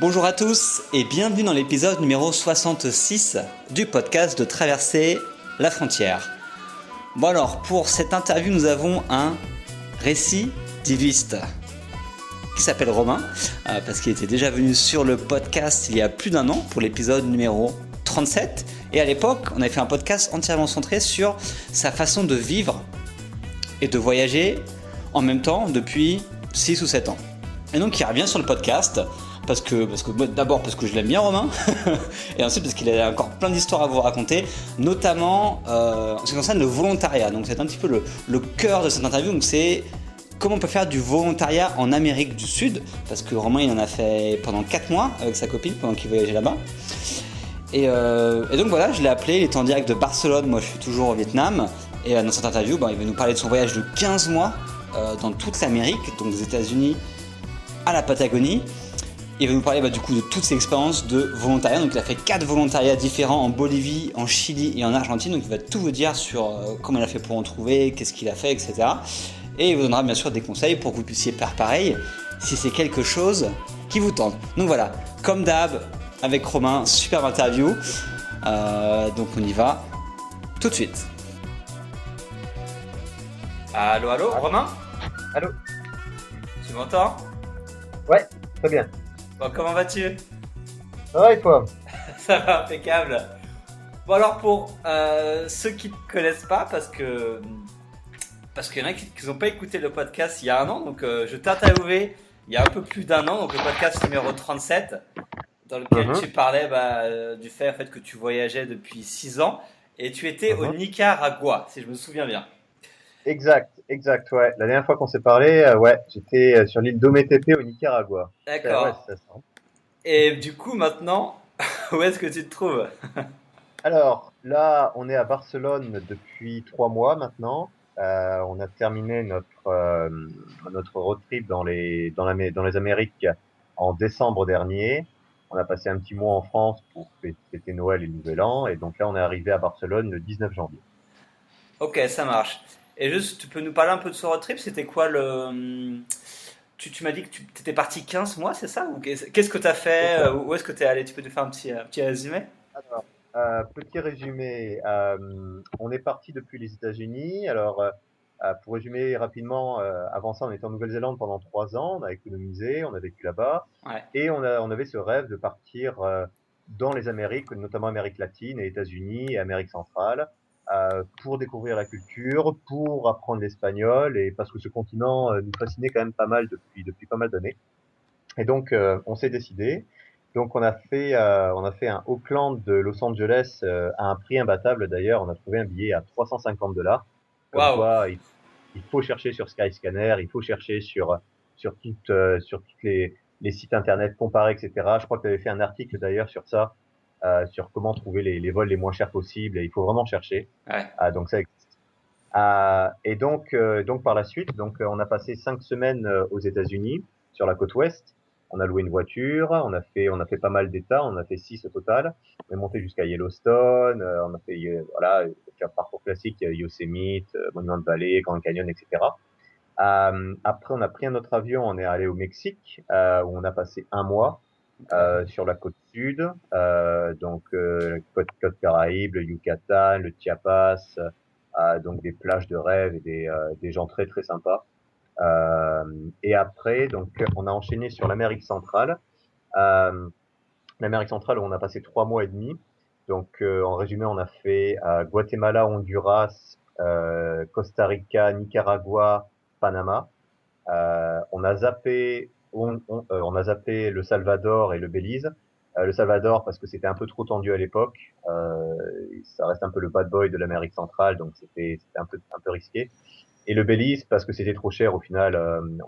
Bonjour à tous et bienvenue dans l'épisode numéro 66 du podcast de Traverser la frontière. Bon alors, pour cette interview, nous avons un récidiviste qui s'appelle Romain, parce qu'il était déjà venu sur le podcast il y a plus d'un an pour l'épisode numéro 37. Et à l'époque, on avait fait un podcast entièrement centré sur sa façon de vivre et de voyager en même temps depuis 6 ou 7 ans. Et donc il revient sur le podcast parce que d'abord parce que je l'aime bien Romain et ensuite parce qu'il a encore plein d'histoires à vous raconter, notamment en ce qui concerne le volontariat. Donc c'est un petit peu le cœur de cette interview. Donc c'est comment on peut faire du volontariat en Amérique du Sud, parce que Romain il en a fait pendant 4 mois avec sa copine pendant qu'il voyageait là-bas. Et donc voilà, je l'ai appelé, il était en direct de Barcelone, moi je suis toujours au Vietnam. Et dans cette interview, il va nous parler de son voyage de 15 mois dans toute l'Amérique, donc des États-Unis à la Patagonie. Il va nous parler du coup de toutes ses expériences de volontariat. Donc il a fait 4 volontariats différents en Bolivie, en Chili et en Argentine. Donc il va tout vous dire sur comment il a fait pour en trouver, qu'est-ce qu'il a fait, etc. Et il vous donnera bien sûr des conseils pour que vous puissiez faire pareil si c'est quelque chose qui vous tente. Donc voilà, comme d'hab avec Romain, superbe interview. Donc on y va tout de suite. Allô, Romain ? Allô ? Tu m'entends ? Ouais, très bien. Bon, comment vas-tu ? Ça va et toi ? Ça va, impeccable. Bon alors pour ceux qui ne te connaissent pas, parce qu'il y en a qui n'ont pas écouté le podcast il y a un an, donc je t'ai interviewé il y a un peu plus d'un an, donc le podcast numéro 37, dans lequel tu parlais du fait en fait, que tu voyageais depuis 6 ans, et tu étais au Nicaragua, si je me souviens bien. Exact, ouais. La dernière fois qu'on s'est parlé, j'étais sur l'île d'Ometepe au Nicaragua. D'accord. Ouais, c'est ça. Et du coup, maintenant, où est-ce que tu te trouves ? Alors, là, on est à Barcelone depuis 3 mois maintenant. On a terminé notre road trip dans les Amériques en décembre dernier. On a passé un petit mois en France pour fêter Noël et le Nouvel An. Et donc là, on est arrivé à Barcelone le 19 janvier. Ok, ça marche. Et juste, tu peux nous parler un peu de ce road trip ? C'était quoi le... Tu m'as dit que tu étais parti 15 mois, c'est ça ? Ou qu'est-ce que tu as fait ? Où est-ce que tu es allé ? Tu peux nous faire un petit résumé ? Alors, petit résumé, on est parti depuis les États-Unis. Alors, pour résumer rapidement, avant ça, on était en Nouvelle-Zélande pendant 3 ans. On a économisé, on a vécu là-bas, Ouais. et on avait ce rêve de partir dans les Amériques, notamment Amérique latine, et États-Unis et Amérique centrale, pour découvrir la culture, pour apprendre l'espagnol, et parce que ce continent nous fascinait quand même pas mal depuis pas mal d'années. Et donc, on s'est décidé. Donc, on a fait un Auckland de Los Angeles à un prix imbattable d'ailleurs. On a trouvé un billet à $350. Comme Waouh. quoi, il faut chercher sur Skyscanner, il faut chercher sur toutes les sites internet, comparer, etc. Je crois que tu avais fait un article d'ailleurs sur ça, sur comment trouver les vols les moins chers possibles. Et il faut vraiment chercher. Ouais. Donc ça existe. Et donc par la suite, on a passé 5 semaines aux États-Unis sur la côte ouest. On a loué une voiture, on a fait pas mal d'États, on a fait 6 au total. On est monté jusqu'à Yellowstone, on a fait un parcours classique, Yosemite, Monument Valley, Grand Canyon, etc. Après, on a pris un autre avion, on est allé au Mexique, où on a passé un mois sur la côte sud, côte Caraïbe, le Yucatan, le Chiapas, donc des plages de rêve et des gens très très sympas. Et après, donc, on a enchaîné sur l'Amérique centrale. L'Amérique centrale où on a passé 3 mois et demi. Donc, en résumé, on a fait Guatemala, Honduras, Costa Rica, Nicaragua, Panama. On a zappé le Salvador et le Belize. Le Salvador parce que c'était un peu trop tendu à l'époque. Ça reste un peu le bad boy de l'Amérique centrale, donc c'était un peu risqué. Et le Belize parce que c'était trop cher au final.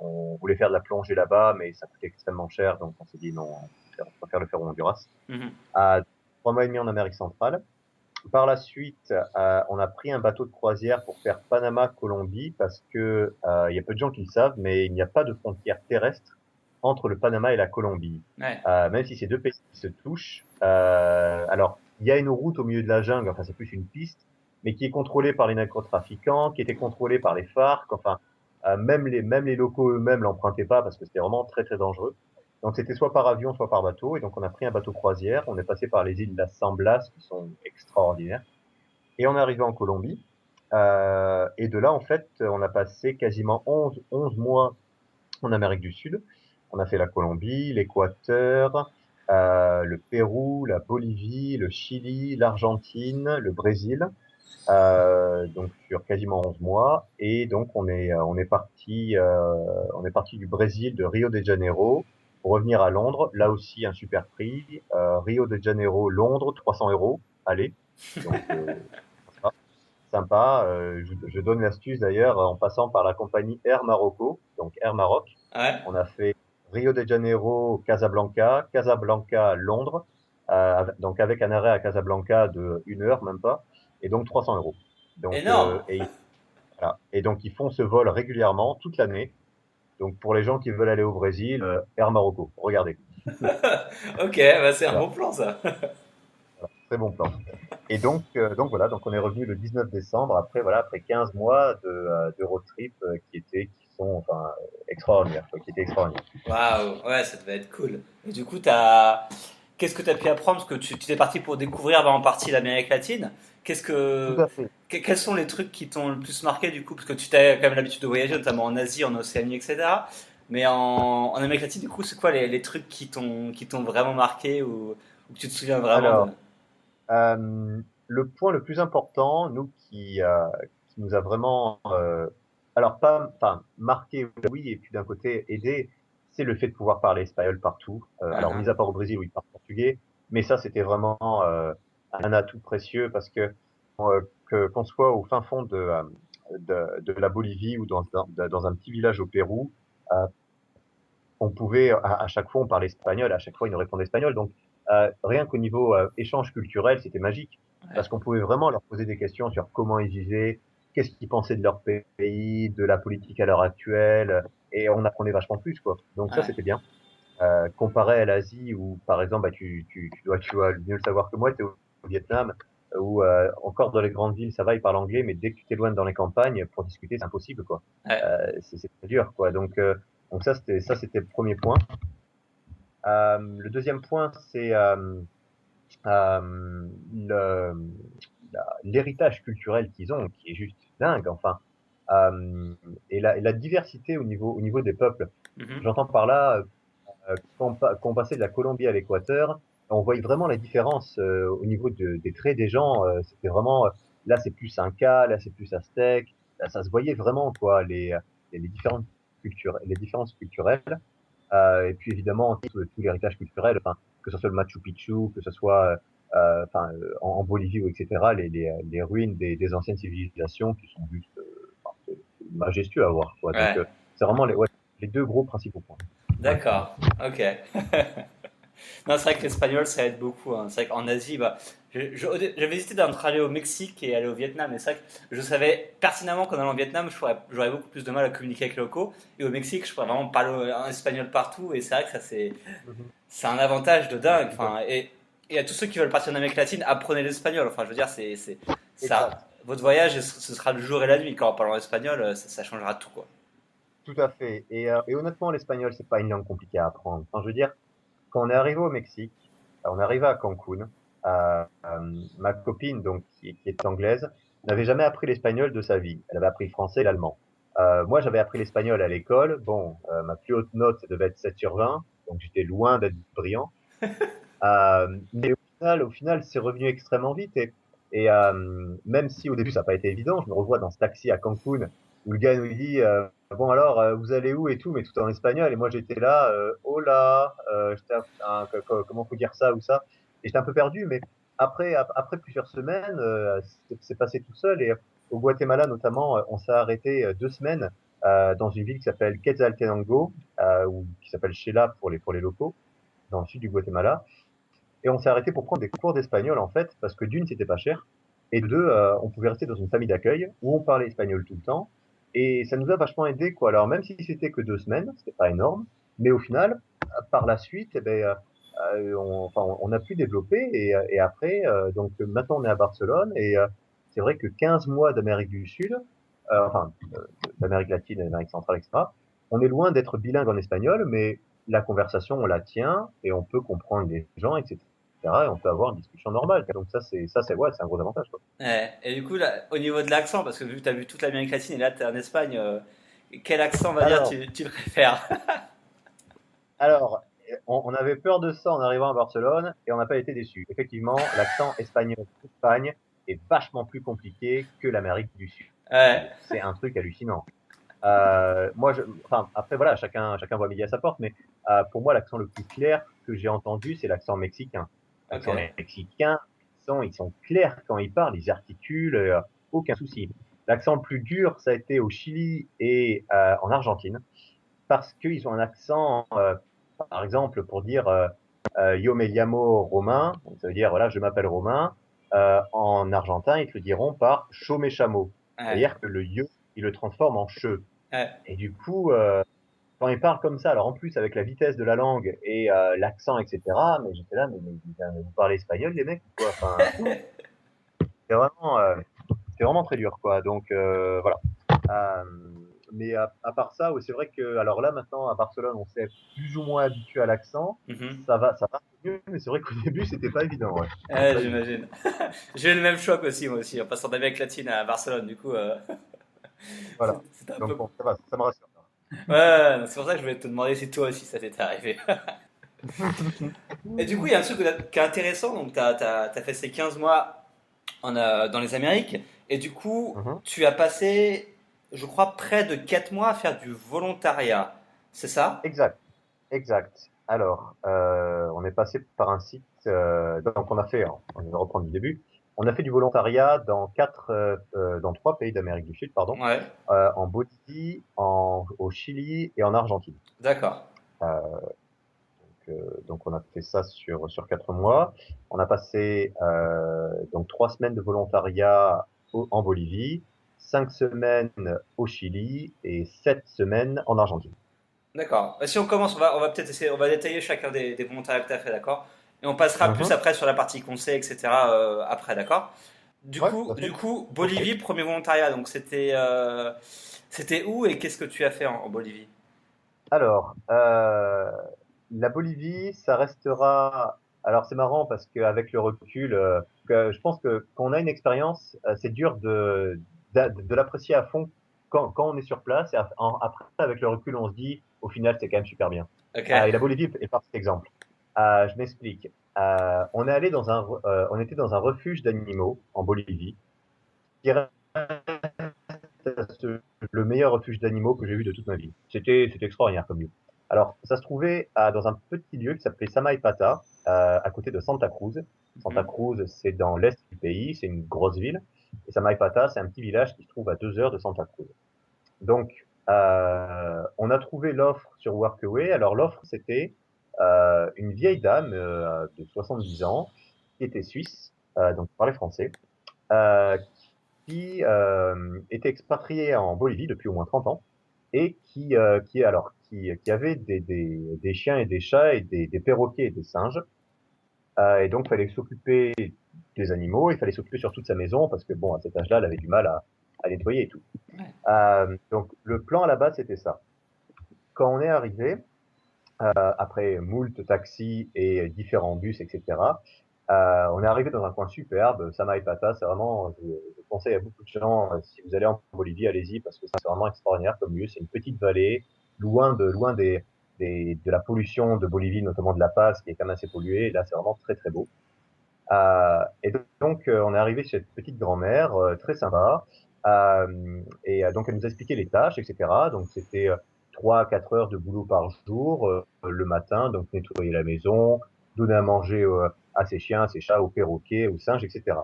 On voulait faire de la plongée là-bas, mais ça coûtait extrêmement cher, donc on s'est dit non, on préfère le faire au Honduras. À 3 mois et demi en Amérique centrale. Par la suite, on a pris un bateau de croisière pour faire Panama-Colombie parce que il y a peu de gens qui le savent, mais il n'y a pas de frontière terrestre entre le Panama et la Colombie. Ouais. Même si c'est deux pays qui se touchent. Alors, il y a une route au milieu de la jungle, enfin c'est plus une piste, mais qui est contrôlée par les narcotrafiquants, qui était contrôlée par les FARC. Enfin, même les locaux eux-mêmes l'empruntaient pas parce que c'était vraiment très très dangereux. Donc c'était soit par avion, soit par bateau. Et donc on a pris un bateau croisière. On est passé par les îles de la San Blas qui sont extraordinaires. Et on est arrivé en Colombie. Et de là, en fait, on a passé quasiment 11 mois en Amérique du Sud. On a fait la Colombie, l'Équateur, le Pérou, la Bolivie, le Chili, l'Argentine, le Brésil. Donc sur quasiment 11 mois. Et donc on est parti du Brésil, de Rio de Janeiro, pour revenir à Londres. Là aussi un super prix. Rio de Janeiro, Londres, 300 euros. Allez. Donc sympa. Sympa. Je donne l'astuce d'ailleurs en passant par la compagnie Air Marocco, donc Air Maroc. Ouais. On a fait Rio de Janeiro, Casablanca, Casablanca, Londres, donc avec un arrêt à Casablanca de 1 heure, même pas, et donc 300 euros. Donc, Énorme. voilà. Et donc ils font ce vol régulièrement toute l'année. Donc pour les gens qui veulent aller au Brésil, Air Marocco, regardez. Ok, bah c'est un Voilà, bon plan ça. voilà, très bon plan. Et donc voilà, donc on est revenu le 19 décembre après voilà après 15 mois de road trip qui sont enfin extraordinaires, quoi, qui étaient extraordinaires. Waouh, ouais, ça devait être cool. Et du coup, qu'est-ce que tu as pu apprendre? Parce que tu t'es parti pour découvrir bah, en partie l'Amérique latine. Tout à fait. Quels sont les trucs qui t'ont le plus marqué du coup? Parce que tu as quand même l'habitude de voyager, notamment en Asie, en Océanie, etc. Mais en Amérique latine, du coup, c'est quoi les trucs qui t'ont vraiment marqué ou que tu te souviens vraiment de? Alors, le point le plus important, nous qui nous a vraiment, alors pas, enfin marqué, oui, et puis d'un côté aidé, c'est le fait de pouvoir parler espagnol partout. Alors, mis Uhum. à part au Brésil où ils parlent portugais, mais ça c'était vraiment un atout précieux parce que qu'on soit au fin fond de la Bolivie ou dans un petit village au Pérou, euh, on pouvait, à chaque fois, on parlait espagnol, à chaque fois, ils nous répondaient espagnol. Donc, rien qu'au niveau échange culturel, c'était magique. Ouais, Parce qu'on pouvait vraiment leur poser des questions sur comment ils vivaient, qu'est-ce qu'ils pensaient de leur pays, de la politique à l'heure actuelle, et on apprenait vachement plus, quoi. Donc ça, ouais, c'était bien. Comparé à l'Asie, où, par exemple, bah, tu dois mieux le savoir que moi, tu es au Vietnam, où encore dans les grandes villes, ça va, ils parlent anglais, mais dès que tu t'éloignes dans les campagnes, pour discuter, c'est impossible, quoi. ouais. C'est très dur, quoi. Donc ça, c'était le premier point. Le deuxième point, c'est le, l'héritage culturel qu'ils ont, qui est juste dingue. Enfin, et la diversité au niveau des peuples. Mhm. J'entends par là, quand on passait de la Colombie à l'Équateur, on voyait vraiment la différence au niveau des traits des gens. C'était vraiment, là c'est plus Inca, là c'est plus Aztèque. Là, ça se voyait vraiment quoi, les différentes cultures, les différences culturelles. Et puis évidemment tout l'héritage culturel, enfin que ce soit le Machu Picchu, que ce soit en Bolivie ou etc. Les ruines des anciennes civilisations qui sont juste c'est majestueux à voir quoi. Donc Ouais, c'est vraiment ouais, les deux gros principaux points. Ouais. d'accord, ok. Non, c'est vrai que l'espagnol, ça aide beaucoup, hein. C'est vrai qu'en Asie, bah, j'avais hésité d'entre aller au Mexique et aller au Vietnam. Mais c'est vrai que je savais pertinemment qu'en allant au Vietnam, j'aurais beaucoup plus de mal à communiquer avec les locaux. Et au Mexique, je pourrais vraiment parler en espagnol partout. Et c'est vrai que ça, Mhm. c'est un avantage de dingue. Tout à Enfin, et à tous ceux qui veulent partir en Amérique latine, apprenez l'espagnol. Enfin, je veux dire, fait. ça, Exact. votre voyage, ce sera le jour et la nuit. Quand en parlant espagnol, ça changera tout, quoi. Tout à fait. Et honnêtement, l'espagnol, c'est pas une langue compliquée à apprendre. Enfin, je veux dire, quand on est arrivé au Mexique, on est arrivé à Cancun, ma copine, donc, qui est anglaise, n'avait jamais appris l'espagnol de sa vie. Elle avait appris le français et l'allemand. Moi, j'avais appris l'espagnol à l'école. Bon, ma plus haute note, ça devait être 7 sur 20, donc j'étais loin d'être brillant. Mais au final, c'est revenu extrêmement vite. Et même si au début, ça n'a pas été évident, je me revois dans ce taxi à Cancun où le gars nous dit bon alors, vous allez où et tout, mais tout en espagnol. Et moi, j'étais là, hola, comment faut dire ça ou ça. Et j'étais un peu perdu, mais après plusieurs semaines, c'est passé tout seul. Et au Guatemala, notamment, on s'est arrêté 2 semaines dans une ville qui s'appelle Quetzaltenango, ou qui s'appelle Shela pour les locaux, dans le sud du Guatemala. Et on s'est arrêté pour prendre des cours d'espagnol, en fait, parce que d'une, c'était pas cher, et de deux, on pouvait rester dans une famille d'accueil où on parlait espagnol tout le temps. Et ça nous a vachement aidé, quoi. Alors, même si c'était que 2 semaines, c'était pas énorme, mais au final, par la suite, eh ben, on a pu développer, et après, donc maintenant on est à Barcelone, et c'est vrai que 15 mois d'Amérique du Sud, enfin, d'Amérique latine, d'Amérique centrale, etc., on est loin d'être bilingue en espagnol, mais la conversation, on la tient et on peut comprendre les gens, etc. Et on peut avoir une discussion normale. Donc ouais, c'est un gros avantage, quoi. Ouais. Et du coup, là, au niveau de l'accent, parce que vu que tu as vu toute l'Amérique latine et là, tu es en Espagne, quel accent, on va dire, Alors, tu préfères? alors, on avait peur de ça en arrivant à Barcelone et on n'a pas été déçus. Effectivement, l'accent espagnol d'Espagne est vachement plus compliqué que l'Amérique du Sud. Ouais, C'est un truc hallucinant. Enfin, après voilà, chacun voit midi à sa porte, mais pour moi, l'accent le plus clair que j'ai entendu, c'est l'accent mexicain. ok. L'accent mexicain, ils sont clairs quand ils parlent, ils articulent, aucun souci. L'accent le plus dur, ça a été au Chili et en Argentine, parce qu'ils ont un accent, par exemple, pour dire Yo me llamo Romain, donc ça veut dire voilà, je m'appelle Romain. En argentin, ils te le diront par Cho me chamo, Ouais, c'est-à-dire que le yo, ils le transforment en che. ouais. Et du coup, quand ils parlent comme ça, alors en plus avec la vitesse de la langue et l'accent, etc., mais j'étais là, mais vous parlez espagnol, les mecs, quoi. Enfin, c'est vraiment, euh, c'est vraiment très dur, quoi. Donc voilà. Euh, mais à part ça, oui, c'est vrai que, alors là maintenant à Barcelone, on s'est plus ou moins habitué à l'accent. Mhm. Ça va mieux, mais c'est vrai qu'au début, c'était pas évident, ouais. C'était Ouais, pas évident. j'imagine. J'ai eu le même choc aussi, moi aussi, en passant d'Amérique latine à Barcelone, du coup, Voilà. c'était un peu. Donc bon, ça va, ça me rassure. Ouais, ouais, ouais, c'est pour ça que je voulais te demander si toi aussi ça t'était arrivé. Et du coup, il y a un truc qui est intéressant, donc tu as fait ces 15 mois dans les Amériques, et du coup, Mhm. tu as passé, je crois, près de 4 mois à faire du volontariat, c'est ça? Exact. Exact. Alors, on est passé par un site, donc on va reprendre du début. On a fait du volontariat dans 3 pays d'Amérique du Sud, pardon, Ouais, en Bolivie, au Chili et en Argentine. d'accord. Euh, donc on a fait ça sur 4 mois. On a passé donc 3 semaines de volontariat en Bolivie, 5 semaines au Chili et 7 semaines en Argentine. D'accord. Si on commence, on va peut-être essayer, on va détailler chacun des volontariats que tu as fait, d'accord? Et on passera plus Mhm. après sur la partie conseil, etc. Après, d'accord? Du Ouais, coup, tout à du fait. coup, Ok. Bolivie, premier volontariat, donc c'était où et qu'est-ce que tu as fait en Bolivie? Alors, la Bolivie, ça restera. Alors, c'est marrant parce qu'avec le recul, je pense que quand on a une expérience, c'est dur de l'apprécier à fond quand on est sur place. Et après, avec le recul, on se dit, au final, c'est quand même super bien. Ok. Et la Bolivie est par cet exemple. Je m'explique. On était dans un refuge d'animaux en Bolivie, qui reste le meilleur refuge d'animaux que j'ai vu de toute ma vie. C'était extraordinaire comme lieu. Alors, ça se trouvait dans un petit lieu qui s'appelait Samaipata, à côté de Santa Cruz. Santa Mhm. Cruz, c'est dans l'est du pays, c'est une grosse ville. Et Samaipata, c'est un petit village qui se trouve à 2 heures de Santa Cruz. Donc, on a trouvé l'offre sur Workaway. Alors, l'offre, c'était une vieille dame de 70 ans qui était suisse, donc qui parlait français, euh, qui était expatrié en Bolivie depuis au moins 30 ans et qui avait des chiens et des chats et des perroquets et des singes. Et donc, il fallait s'occuper des animaux, il fallait s'occuper surtout de sa maison parce que, bon, à cet âge-là, elle avait du mal à nettoyer et tout. Ouais. Donc, le plan à la base, c'était ça. Quand on est arrivé, après moult taxis et différents bus, etc., on est arrivé dans un coin superbe, Samaipata, c'est vraiment, je conseille à beaucoup de gens, si vous allez en Bolivie, allez-y, parce que c'est vraiment extraordinaire comme lieu. C'est une petite vallée, loin de la pollution de Bolivie, notamment de La Paz, qui est quand même assez polluée. Et là, c'est vraiment très, très beau. Et donc, on est arrivé chez cette petite grand-mère, très sympa. Donc, elle nous a expliqué les tâches, etc. Donc, c'était 3 à 4 heures de boulot par jour le matin, donc nettoyer la maison, donner à manger à ses chiens, à ses chats, aux perroquets, aux singes, etc.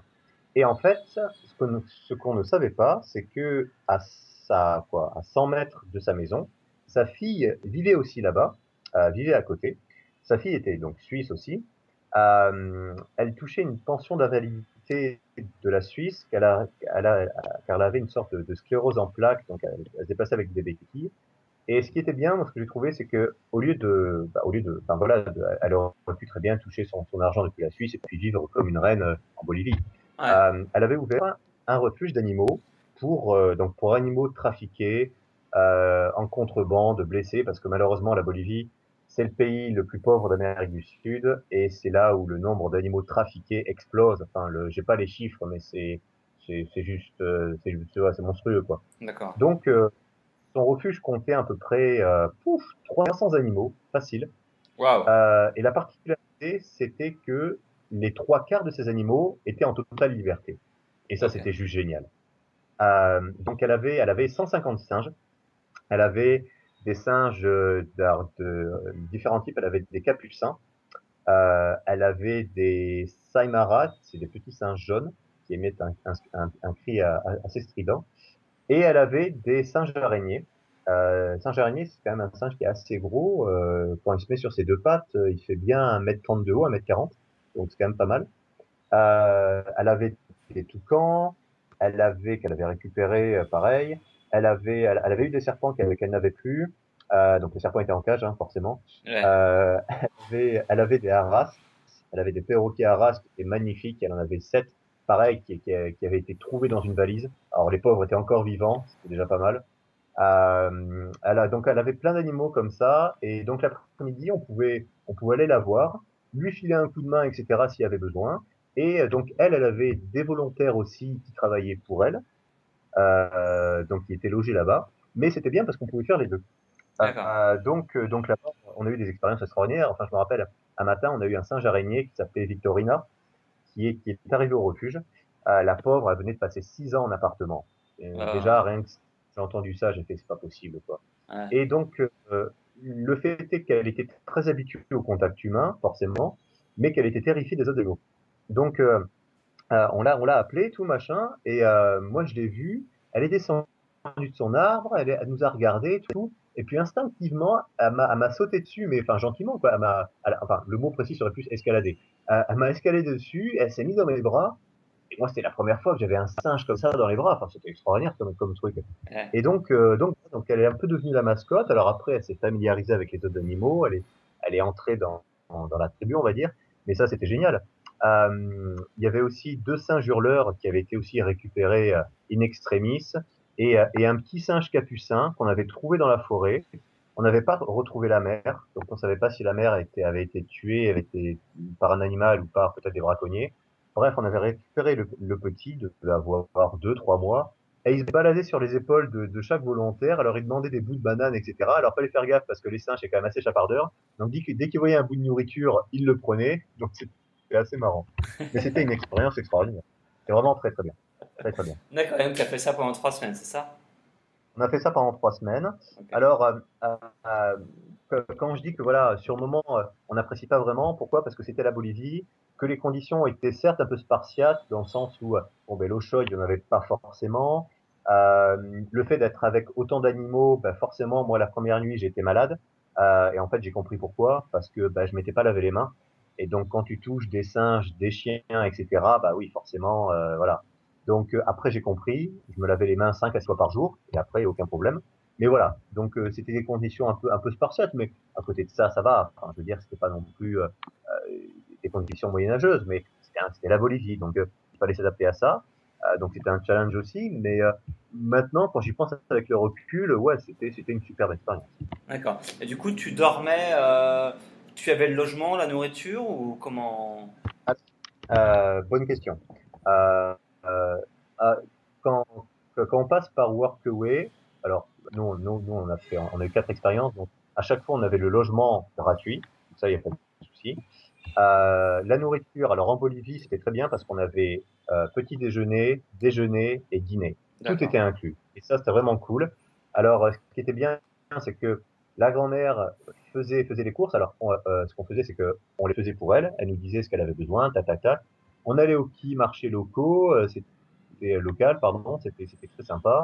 Et en fait, ce qu'on ne savait pas, c'est que à 100 mètres de sa maison, sa fille vivait aussi là-bas, vivait à côté. Sa fille était donc suisse aussi. Elle touchait une pension d'invalidité de la Suisse, car elle avait une sorte de sclérose en plaques, donc elle se déplaçait avec des béquilles. Et ce qui était bien, moi, ce que j'ai trouvé, c'est que enfin voilà, elle aurait pu très bien toucher son argent depuis la Suisse et puis vivre comme une reine en Bolivie. Ouais. Elle avait ouvert un refuge d'animaux pour animaux trafiqués en contrebande, blessés, parce que malheureusement la Bolivie, c'est le pays le plus pauvre d'Amérique du Sud et c'est là où le nombre d'animaux trafiqués explose. Enfin, j'ai pas les chiffres, mais c'est juste, ouais, c'est monstrueux, quoi. D'accord. Donc, son refuge comptait à peu près, 300 animaux, facile. Waouh. Et la particularité, c'était que les trois quarts de ces animaux étaient en totale liberté. Et ça, Ok. c'était juste génial. Donc, elle avait 150 singes. Elle avait des singes de différents types. Elle avait des capucins. Elle avait des Saimara, c'est des petits singes jaunes qui émettent un cri assez strident. Et elle avait des singes araignées. Singe araignée, c'est quand même un singe qui est assez gros. Quand il se met sur ses deux pattes, il fait bien 1m30 de haut, 1m40. Donc c'est quand même pas mal. Elle avait des toucans. Qu'elle avait récupéré, pareil. Elle avait eu des serpents qu'elle n'avait plus. Donc les serpents étaient en cage, hein, forcément. Ouais. Elle avait des haras. Elle avait des perroquets haras qui étaient magnifiques. Elle en avait 7, pareil, qui avaient été trouvés dans une valise. Alors les pauvres étaient encore vivants, c'était déjà pas mal. Donc elle avait plein d'animaux comme ça, et donc l'après-midi on pouvait aller la voir, lui filer un coup de main, etc. s'il y avait besoin. Et donc elle avait des volontaires aussi qui travaillaient pour elle, donc qui étaient logés là-bas. Mais c'était bien parce qu'on pouvait faire les deux. D'accord. Donc là-bas, on a eu des expériences extraordinaires. Enfin, je me rappelle, un matin, on a eu un singe araignée qui s'appelait Victorina, qui est arrivée au refuge. La pauvre, elle venait de passer 6 ans en appartement. Et déjà, Oh. rien que j'ai entendu ça, j'ai fait, c'est pas possible, quoi. Ouais. Et donc, le fait est qu'elle était très habituée au contact humain, forcément, mais qu'elle était terrifiée des autres animaux. Donc, on l'a appelée, tout machin, et moi je l'ai vue. Elle est descendue de son arbre, elle nous a regardé, tout, et puis instinctivement, elle m'a sauté dessus, mais enfin gentiment, quoi. Enfin, le mot précis serait plus escalader. Elle m'a escaladé dessus, elle s'est mise dans mes bras, et moi c'était la première fois que j'avais un singe comme ça dans les bras. Enfin, c'était extraordinaire comme truc. Ouais. Et donc elle est un peu devenue la mascotte. Alors après, elle s'est familiarisée avec les autres animaux, elle est entrée dans la tribu, on va dire. Mais ça, c'était génial. Il y avait aussi deux singes hurleurs qui avaient été aussi récupérés in extremis et un petit singe capucin qu'on avait trouvé dans la forêt. On n'avait pas retrouvé la mère, donc on savait pas si la mère avait été tuée, avait été par un animal ou par peut-être des braconniers. Bref, on avait récupéré le petit de d'avoir 2, 3 mois. Et il se baladait sur les épaules de chaque volontaire. Alors il demandait des bouts de banane, etc. Alors fallait faire gaffe parce que les singes c'est quand même assez chapardeurs. Donc dès qu'il voyait un bout de nourriture, il le prenait. Donc c'était assez marrant. Mais c'était une expérience extraordinaire. C'était vraiment très très bien. Très très bien. D'accord. Et donc, tu as fait ça pendant 3 semaines, c'est ça? On a fait ça pendant 3 semaines. Ok. Alors, quand je dis que voilà, sur le moment, on n'apprécie pas vraiment, pourquoi? Parce que c'était la Bolivie, que les conditions étaient certes un peu spartiates, dans le sens où bon, ben, l'eau chaude, il n'y en avait pas forcément. Le fait d'être avec autant d'animaux, ben, forcément, moi, la première nuit, j'ai été malade. Et en fait, j'ai compris pourquoi, parce que ben, je m'étais pas lavé les mains. Et donc, quand tu touches des singes, des chiens, etc., bah oui, forcément, voilà. Donc après j'ai compris, je me lavais les mains 5 à 6 fois par jour et après aucun problème. Mais voilà, donc c'était des conditions un peu spartiates, mais à côté de ça, ça va. Enfin, je veux dire, c'était pas non plus des conditions moyenâgeuses, mais c'était la Bolivie, donc il fallait s'adapter à ça. Donc c'était un challenge aussi, mais maintenant quand j'y pense avec le recul, ouais, c'était une superbe expérience. D'accord. Et du coup, tu dormais, tu avais le logement, la nourriture ou comment? Bonne question. Euh, euh, euh, quand, quand on passe par Workaway, alors nous on a eu 4 expériences, donc à chaque fois on avait le logement gratuit, ça il n'y a pas de souci. La nourriture, alors en Bolivie c'était très bien parce qu'on avait petit déjeuner, déjeuner et dîner, tout D'accord. était inclus. Et ça c'était vraiment cool. Alors ce qui était bien, c'est que la grand-mère faisait les courses. Alors ce qu'on faisait c'est que on les faisait pour elle, elle nous disait ce qu'elle avait besoin, ta ta ta. On allait aux marchés locaux, c'était local, pardon, c'était très sympa.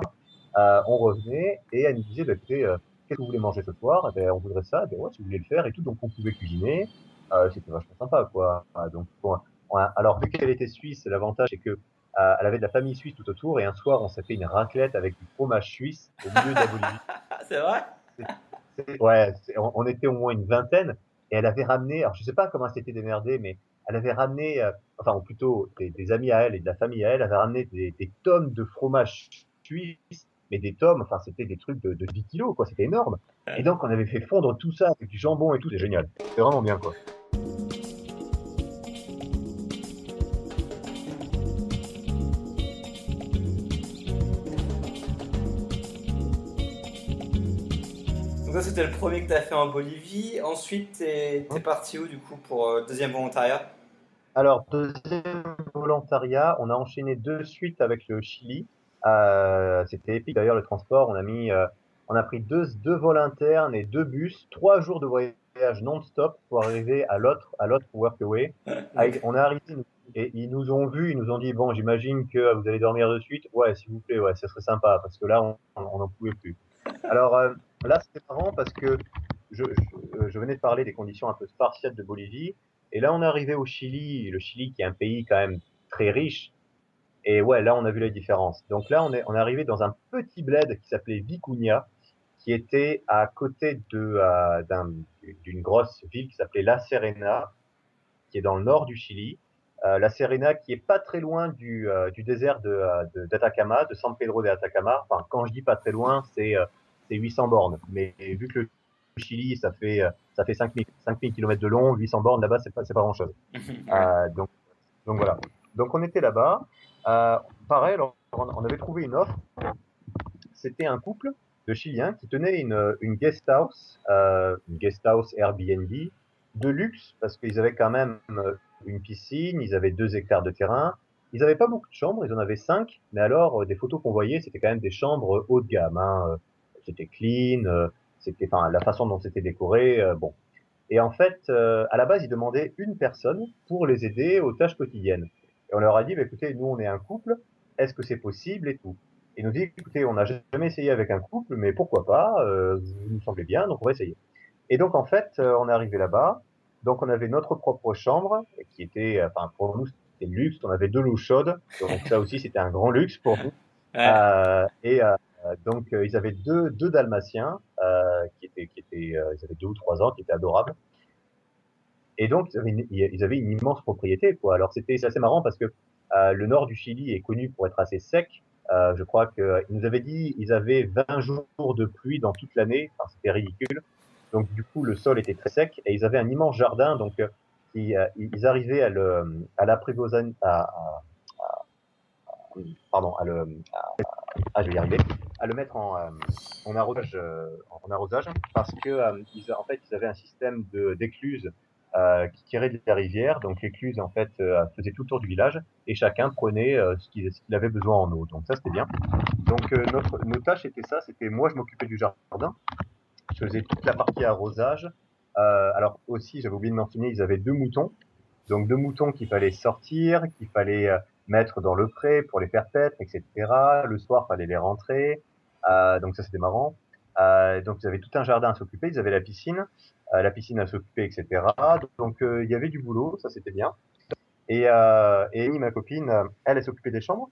On revenait et elle nous disait, bah, écoutez, qu'est-ce que vous voulez manger ce soir? Eh ben, on voudrait ça. Eh ben, ouais, si vous voulez le faire et tout, donc on pouvait cuisiner. C'était vachement sympa, quoi. Donc, bon, alors vu qu'elle était suisse, l'avantage c'est que elle avait de la famille suisse tout autour et un soir on s'est fait une raclette avec du fromage suisse au milieu de la Bolivie. Ah, c'est vrai? Ouais, on était au moins une vingtaine et elle avait ramené, alors je sais pas comment elle s'était démerdée, mais elle avait ramené, enfin ou plutôt des amis à elle et de la famille à elle, avait ramené des tonnes de fromage suisse, mais des tomes, enfin c'était des trucs de 10 kilos, quoi, c'était énorme. Et donc, on avait fait fondre tout ça avec du jambon et tout, c'est génial. C'est vraiment bien, quoi. Donc ça, c'était le premier que tu as fait en Bolivie. Ensuite, t'es Hein. parti où du coup pour deuxième volontariat? Alors, deuxième volontariat, on a enchaîné de suite avec le Chili. C'était épique d'ailleurs le transport. On a pris deux vols internes et deux bus, 3 jours de voyage non-stop pour arriver à l'autre Workaway. D'accord. On est arrivé et ils nous ont vus, ils nous ont dit bon, j'imagine que vous allez dormir de suite. Ouais, s'il vous plaît, ouais, ça serait sympa parce que là, on n'en pouvait plus. Alors là, c'était marrant parce que je venais de parler des conditions un peu spartiates de Bolivie. Et là, on est arrivé au Chili, le Chili qui est un pays quand même très riche. Et ouais, là, on a vu la différence. Donc là, on est arrivé dans un petit bled qui s'appelait Vicuña, qui était à côté d'une grosse ville qui s'appelait La Serena, qui est dans le nord du Chili. La Serena qui est pas très loin du désert d'Atacama, de San Pedro de Atacama. Enfin, quand je dis pas très loin, c'est 800 bornes. Mais vu que le Chili, ça fait 5000 km de long, 800 bornes là-bas, c'est pas grand-chose. Ouais. Donc, voilà. Donc on était là-bas. Euh, Pareil, alors, on avait trouvé une offre. C'était un couple de Chiliens qui tenait une guest house Airbnb de luxe parce qu'ils avaient quand même une piscine, ils avaient 2 hectares de terrain. Ils n'avaient pas beaucoup de chambres, ils en avaient 5, mais alors des photos qu'on voyait, c'était quand même des chambres haut de gamme. Hein. C'était clean, c'était, enfin, la façon dont c'était décoré, bon. Et en fait, à la base, ils demandaient une personne pour les aider aux tâches quotidiennes. Et on leur a dit, bah, écoutez, nous, on est un couple, est-ce que c'est possible et tout. Et ils nous dit, écoutez, on n'a jamais essayé avec un couple, mais pourquoi pas, vous nous semblez bien, donc on va essayer. Et donc, en fait, on est arrivé là-bas, donc on avait notre propre chambre, qui était, enfin, pour nous, c'était le luxe, on avait 2 l'eau chaude, donc ça aussi, c'était un grand luxe pour nous. Ouais. Et donc, ils avaient deux dalmatiens, ils avaient 2 ou 3 ans, qui étaient adorables. Et donc, ils avaient une immense propriété, quoi. Alors, c'est assez marrant parce que le nord du Chili est connu pour être assez sec. Je crois qu'ils nous avaient dit ils avaient 20 jours de pluie dans toute l'année. Enfin, c'était ridicule. Donc, du coup, le sol était très sec et ils avaient un immense jardin. Donc, ils arrivaient à l'apprivoiser, pardon, je vais y arriver, à le mettre en arrosage parce que en fait, ils avaient un système d'écluses qui tirait de la rivière. Donc l'écluse en fait faisait tout le tour du village et chacun prenait ce qu'il avait besoin en eau. Donc ça c'était bien. Donc nos tâches étaient ça, c'était moi je m'occupais du jardin, je faisais toute la partie arrosage. Alors aussi j'avais oublié de mentionner, ils avaient 2 moutons, donc 2 moutons qu'il fallait sortir, qu'il fallait mettre dans le pré pour les faire paître, etc. Le soir, fallait les rentrer. Donc ça, c'était marrant. Donc ils avaient tout un jardin à s'occuper. Ils avaient la piscine à s'occuper, etc. Donc il y avait du boulot, ça c'était bien. Et Amy, ma copine, elle s'occupait des chambres.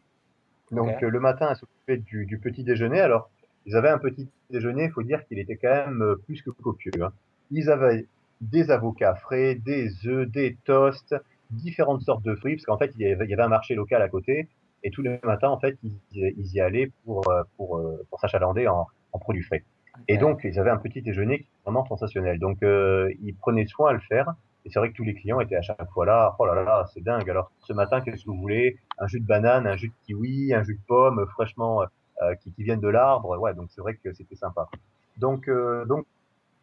Ok. Donc le matin, elle s'occupait du petit déjeuner. Alors ils avaient un petit déjeuner, il faut dire qu'il était quand même plus que copieux. Hein. Ils avaient des avocats frais, des œufs, des toasts, différentes sortes de fruits, parce qu'en fait il y avait un marché local à côté, et tous les matins en fait ils y allaient pour s'achalander en produits frais. Et Ok. donc ils avaient un petit déjeuner qui était vraiment sensationnel. Donc ils prenaient soin à le faire. Et c'est vrai que tous les clients étaient à chaque fois là, oh là là, c'est dingue. Alors ce matin, qu'est-ce que vous voulez? Un jus de banane, un jus de kiwi, un jus de pomme fraîchement qui viennent de l'arbre. Ouais, donc c'est vrai que c'était sympa. Donc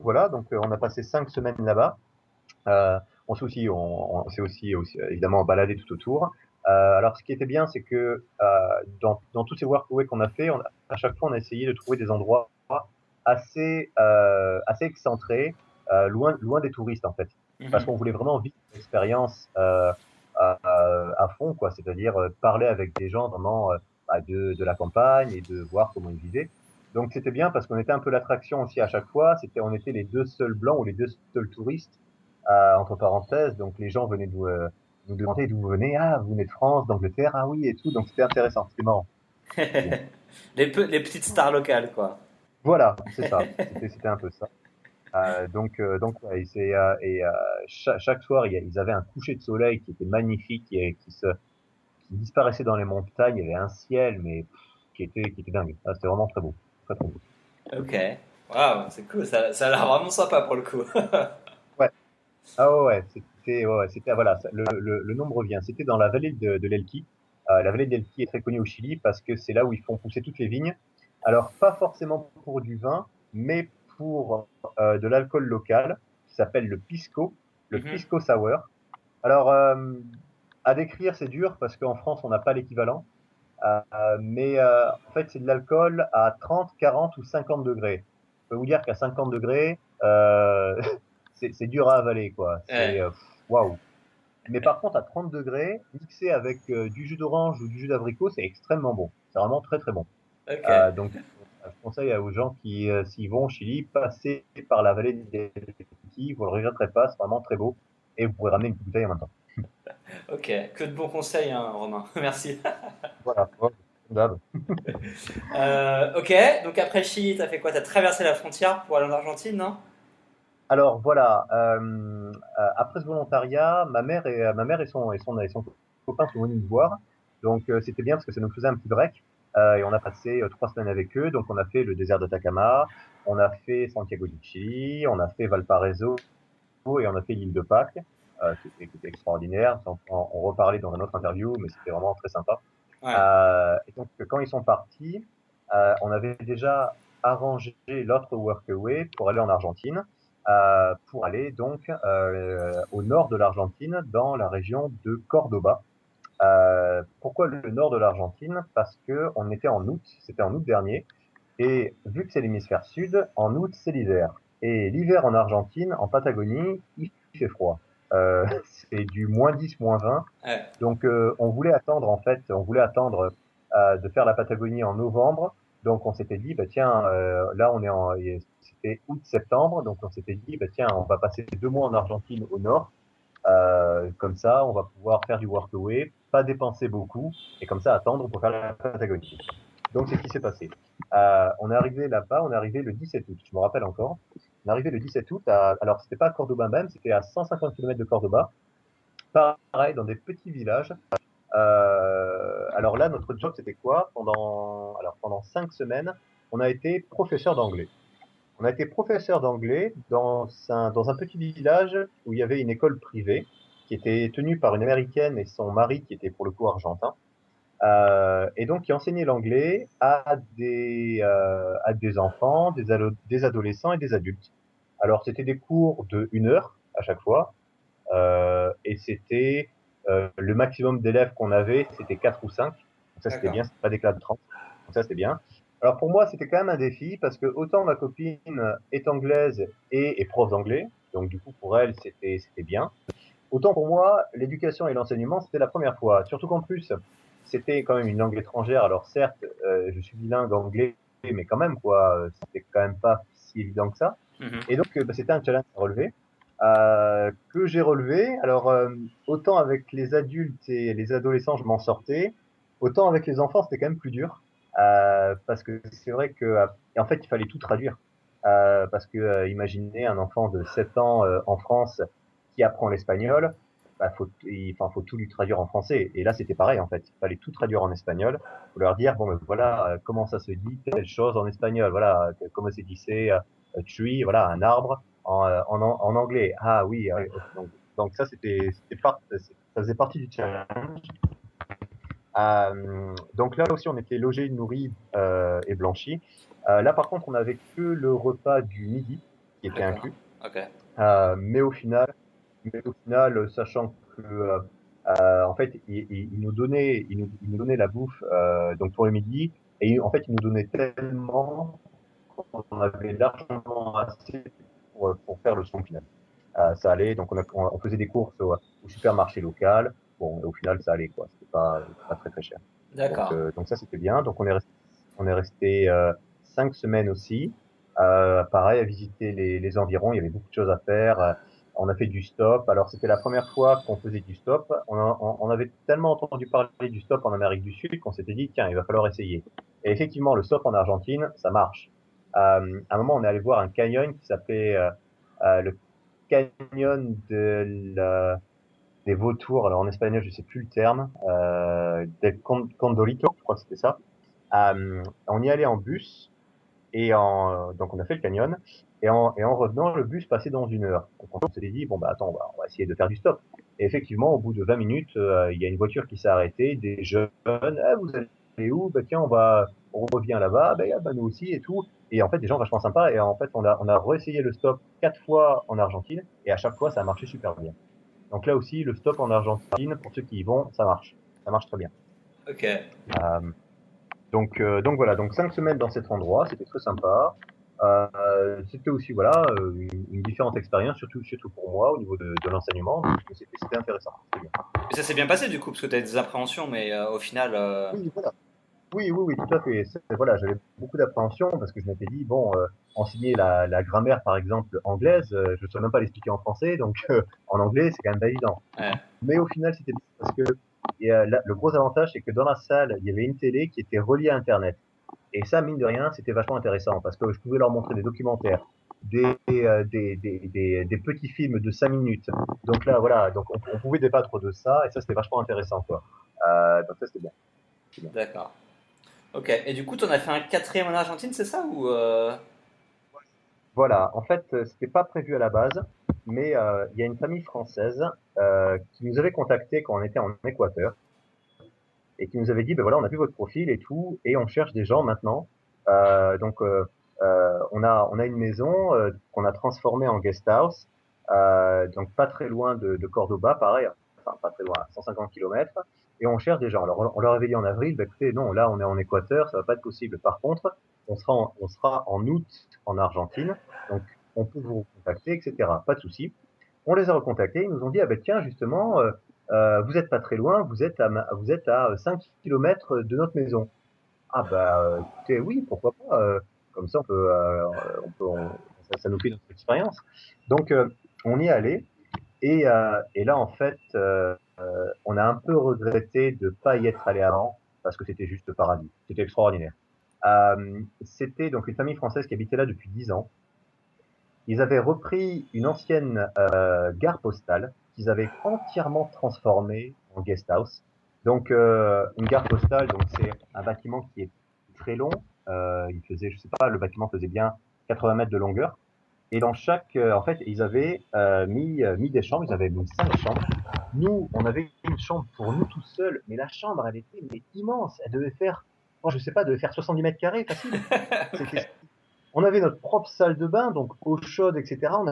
voilà, donc on a passé 5 semaines là-bas. On s'est aussi évidemment baladé tout autour. Alors ce qui était bien, c'est que dans tous ces workaways qu'on a fait, à chaque fois on a essayé de trouver des endroits assez excentrés, loin des touristes en fait, parce Mhm. qu'on voulait vraiment vivre l'expérience à fond, quoi. C'est-à-dire parler avec des gens vraiment de la campagne et de voir comment ils vivaient. Donc c'était bien parce qu'on était un peu l'attraction aussi à chaque fois. On était les 2 seuls blancs ou les 2 seuls touristes entre parenthèses. Donc les gens venaient nous demander d'où vous venez. Ah, vous venez de France, d'Angleterre. Ah oui et tout. Donc c'était intéressant, c'était marrant, c'était bien. Les petites stars locales, quoi. Voilà, c'est ça. C'était un peu ça. Donc ouais, chaque soir, ils avaient un coucher de soleil qui était magnifique, qui disparaissait dans les montagnes. Il y avait un ciel, mais qui était dingue. Ah, c'était vraiment très beau, très très beau. Ok. Waouh, c'est cool, ça a l'air vraiment sympa pour le coup. Ouais. Ah ouais, c'était voilà, le nom me revient. C'était dans la vallée de l'Elqui. La vallée de l'Elqui est très connue au Chili parce que c'est là où ils font pousser toutes les vignes. Alors pas forcément pour du vin, mais pour de l'alcool local qui s'appelle le Mhm. pisco sour. Alors à décrire c'est dur parce qu'en France on n'a pas l'équivalent. Mais en fait, c'est de l'alcool à 30, 40 ou 50 degrés. Je peux vous dire qu'à 50 degrés, c'est dur à avaler, quoi. Ouais, Waouh. Mais par contre, à 30 degrés, mixé avec du jus d'orange ou du jus d'abricot, c'est extrêmement bon. C'est vraiment très très bon. ok. Donc, je conseille aux gens qui, s'ils vont au Chili, passer par la vallée des Kiki. Vous le regretterez pas, c'est vraiment très beau. Et vous pourrez ramener une petite bouteille en même temps. Ok, que de bons conseils, hein, Romain. Merci. Voilà. Ouais, comme d'hab. Ok, donc après le Chili, t'as fait quoi? T'as traversé la frontière pour aller en Argentine, non? Alors voilà, après ce volontariat, ma mère et son copain sont venus me voir. Donc c'était bien parce que ça nous faisait un petit break. Et on a passé 3 semaines avec eux. Donc on a fait le désert d'Atacama, on a fait Santiago du Chili, on a fait Valparaiso et on a fait l'île de Pâques, qui était extraordinaire. On reparlait dans une autre interview, mais c'était vraiment très sympa. Ouais. Et donc quand ils sont partis, on avait déjà arrangé l'autre workaway pour aller en Argentine, pour aller donc au nord de l'Argentine, dans la région de Cordoba. Pourquoi le nord de l'Argentine? Parce que on était en août, c'était en août dernier, et vu que c'est l'hémisphère sud, en août c'est l'hiver. Et l'hiver en Argentine, en Patagonie, il fait froid. C'est du -10, -20. Ouais. Donc on voulait attendre en fait, on voulait attendre de faire la Patagonie en novembre. Donc on s'était dit bah tiens là on est en c'était août-septembre, donc on s'était dit bah tiens on va passer 2 mois en Argentine au nord. Comme ça on va pouvoir faire du workaway, pas dépenser beaucoup et comme ça attendre pour faire la Patagonie. Donc c'est ce qui s'est passé. On est arrivé là-bas, on est arrivé le 17 août, je me rappelle encore. On est arrivé le 17 août alors c'était pas à Cordoba même, c'était à 150 km de Cordoba. Pareil dans des petits villages. Alors là, notre job, c'était quoi? Pendant 5 semaines, on a été professeur d'anglais. On a été professeur d'anglais dans un petit village où il y avait une école privée qui était tenue par une Américaine et son mari qui était pour le coup argentin. Et donc, qui enseignait l'anglais à des enfants, des adolescents et des adultes. Alors, c'était des cours de 1 heure à chaque fois. Et c'était le maximum d'élèves qu'on avait, c'était 4 ou 5. Donc ça, c'était D'accord. bien, c'était pas des classes de 30. Donc ça, c'était bien. Alors pour moi, c'était quand même un défi parce que autant ma copine est anglaise et est prof d'anglais, donc du coup pour elle, c'était bien. Autant pour moi, l'éducation et l'enseignement, c'était la première fois. Surtout qu'en plus, c'était quand même une langue étrangère. Alors certes, je suis bilingue anglais, mais quand même quoi, c'était quand même pas si évident que ça. Mhm. Et donc, bah, c'était un challenge à relever que j'ai relevé. Alors, autant avec les adultes et les adolescents, je m'en sortais, autant avec les enfants, c'était quand même plus dur. Parce que c'est vrai que, et en fait, il fallait tout traduire. Parce que, imaginez un enfant de 7 ans en France qui apprend l'espagnol, bah, faut tout lui traduire en français. Et là, c'était pareil, en fait. Il fallait tout traduire en espagnol. Faut leur dire, bon, ben, voilà, comment ça se dit telle chose en espagnol. Voilà, comment c'est dit, c'est a tree, voilà, un arbre en anglais. Ah oui, donc ça ça faisait partie du challenge. Donc là aussi, on était logé, nourri et blanchi. Là, par contre, on n'avait que le repas du midi qui était D'accord. inclus. Ok. Mais au final, sachant que en fait, il nous donnait la bouffe donc pour le midi, et en fait, il nous donnait tellement qu'on avait largement assez pour faire le son final. Ça allait, donc on faisait des courses au supermarché local. Bon, au final, ça allait, quoi. C'était pas très très cher. D'accord. Donc ça, c'était bien. Donc on est resté 5 semaines aussi. Pareil, à visiter les environs. Il y avait beaucoup de choses à faire. On a fait du stop. Alors c'était la première fois qu'on faisait du stop. On avait tellement entendu parler du stop en Amérique du Sud qu'on s'était dit, tiens, il va falloir essayer. Et effectivement, le stop en Argentine, ça marche. À un moment, on est allé voir un canyon qui s'appelait le canyon des vautours. Alors en espagnol, je sais plus le terme. Del Condorito, je crois que c'était ça. On y allait en bus. Donc on a fait le canyon. Et en revenant, le bus passait dans 1 heure. Donc on s'est dit, bon bah attends, on va essayer de faire du stop. Et effectivement, au bout de 20 minutes, il y a une voiture qui s'est arrêtée, des jeunes, ah, vous allez où? Bah tiens, on revient là-bas, bah nous aussi et tout. Et en fait, des gens vachement sympas. Et en fait, on a réessayé le stop 4 fois en Argentine, et à chaque fois, ça a marché super bien. Donc là aussi, le stop en Argentine, pour ceux qui y vont, ça marche très bien. Ok. Euh, donc voilà, donc 5 semaines dans cet endroit, c'était très sympa. C'était aussi voilà une différente expérience, surtout pour moi au niveau de l'enseignement. Donc, c'était intéressant. C'était bien. Et ça s'est bien passé du coup, parce que tu as des appréhensions, mais au final. Oui, voilà. Oui, tout à fait. Voilà, j'avais beaucoup d'appréhension parce que je m'étais dit bon, enseigner la grammaire par exemple anglaise, je ne saurais même pas l'expliquer en français, donc en anglais c'est quand même pas évident. Ouais. Mais au final c'était bien parce que le gros avantage c'est que dans la salle il y avait une télé qui était reliée à Internet. Et ça, mine de rien, c'était vachement intéressant parce que je pouvais leur montrer des documentaires, des petits films de 5 minutes. Donc là, voilà, donc on pouvait débattre de ça et ça, c'était vachement intéressant, quoi. Donc ça, c'était bien. C'était bien. D'accord. Ok. Et du coup, tu en as fait un quatrième en Argentine, c'est ça ou Voilà, en fait, c'était pas prévu à la base, mais il y a une famille française qui nous avait contacté quand on était en Équateur et qui nous avait dit, ben voilà, on a vu votre profil et tout, et on cherche des gens maintenant. Donc, on a une maison qu'on a transformée en guest house, donc pas très loin de Cordoba, pareil, enfin pas très loin, 150 kilomètres, et on cherche des gens. Alors, on leur avait dit en avril, ben écoutez, non, là, on est en Équateur, ça va pas être possible. Par contre, on sera en août en Argentine, donc on peut vous contacter, etc. Pas de souci. On les a recontactés, ils nous ont dit, ah ben tiens, justement, vous êtes pas très loin, vous êtes à 5 kilomètres de notre maison. Ah bah écoutez, oui, pourquoi pas. Comme ça, ça nous fait notre expérience. Donc on y est allé et là en fait, on a un peu regretté de pas y être allé avant parce que c'était juste le paradis. C'était extraordinaire. C'était donc une famille française qui habitait là depuis 10 ans. Ils avaient repris une ancienne gare postale qu'ils avaient entièrement transformée en guest house. Donc une gare postale, donc c'est un bâtiment qui est très long. Il faisait, je sais pas, le bâtiment faisait bien 80 mètres de longueur. Et dans chaque, en fait, ils avaient mis des chambres. Ils avaient mis 5 chambres. Nous, on avait une chambre pour nous tout seuls, mais la chambre, elle était mais immense. Elle devait faire, oh, je sais pas, elle devait faire 70 mètres carrés facile. C'était Ok. On avait notre propre salle de bain, donc eau chaude, etc. On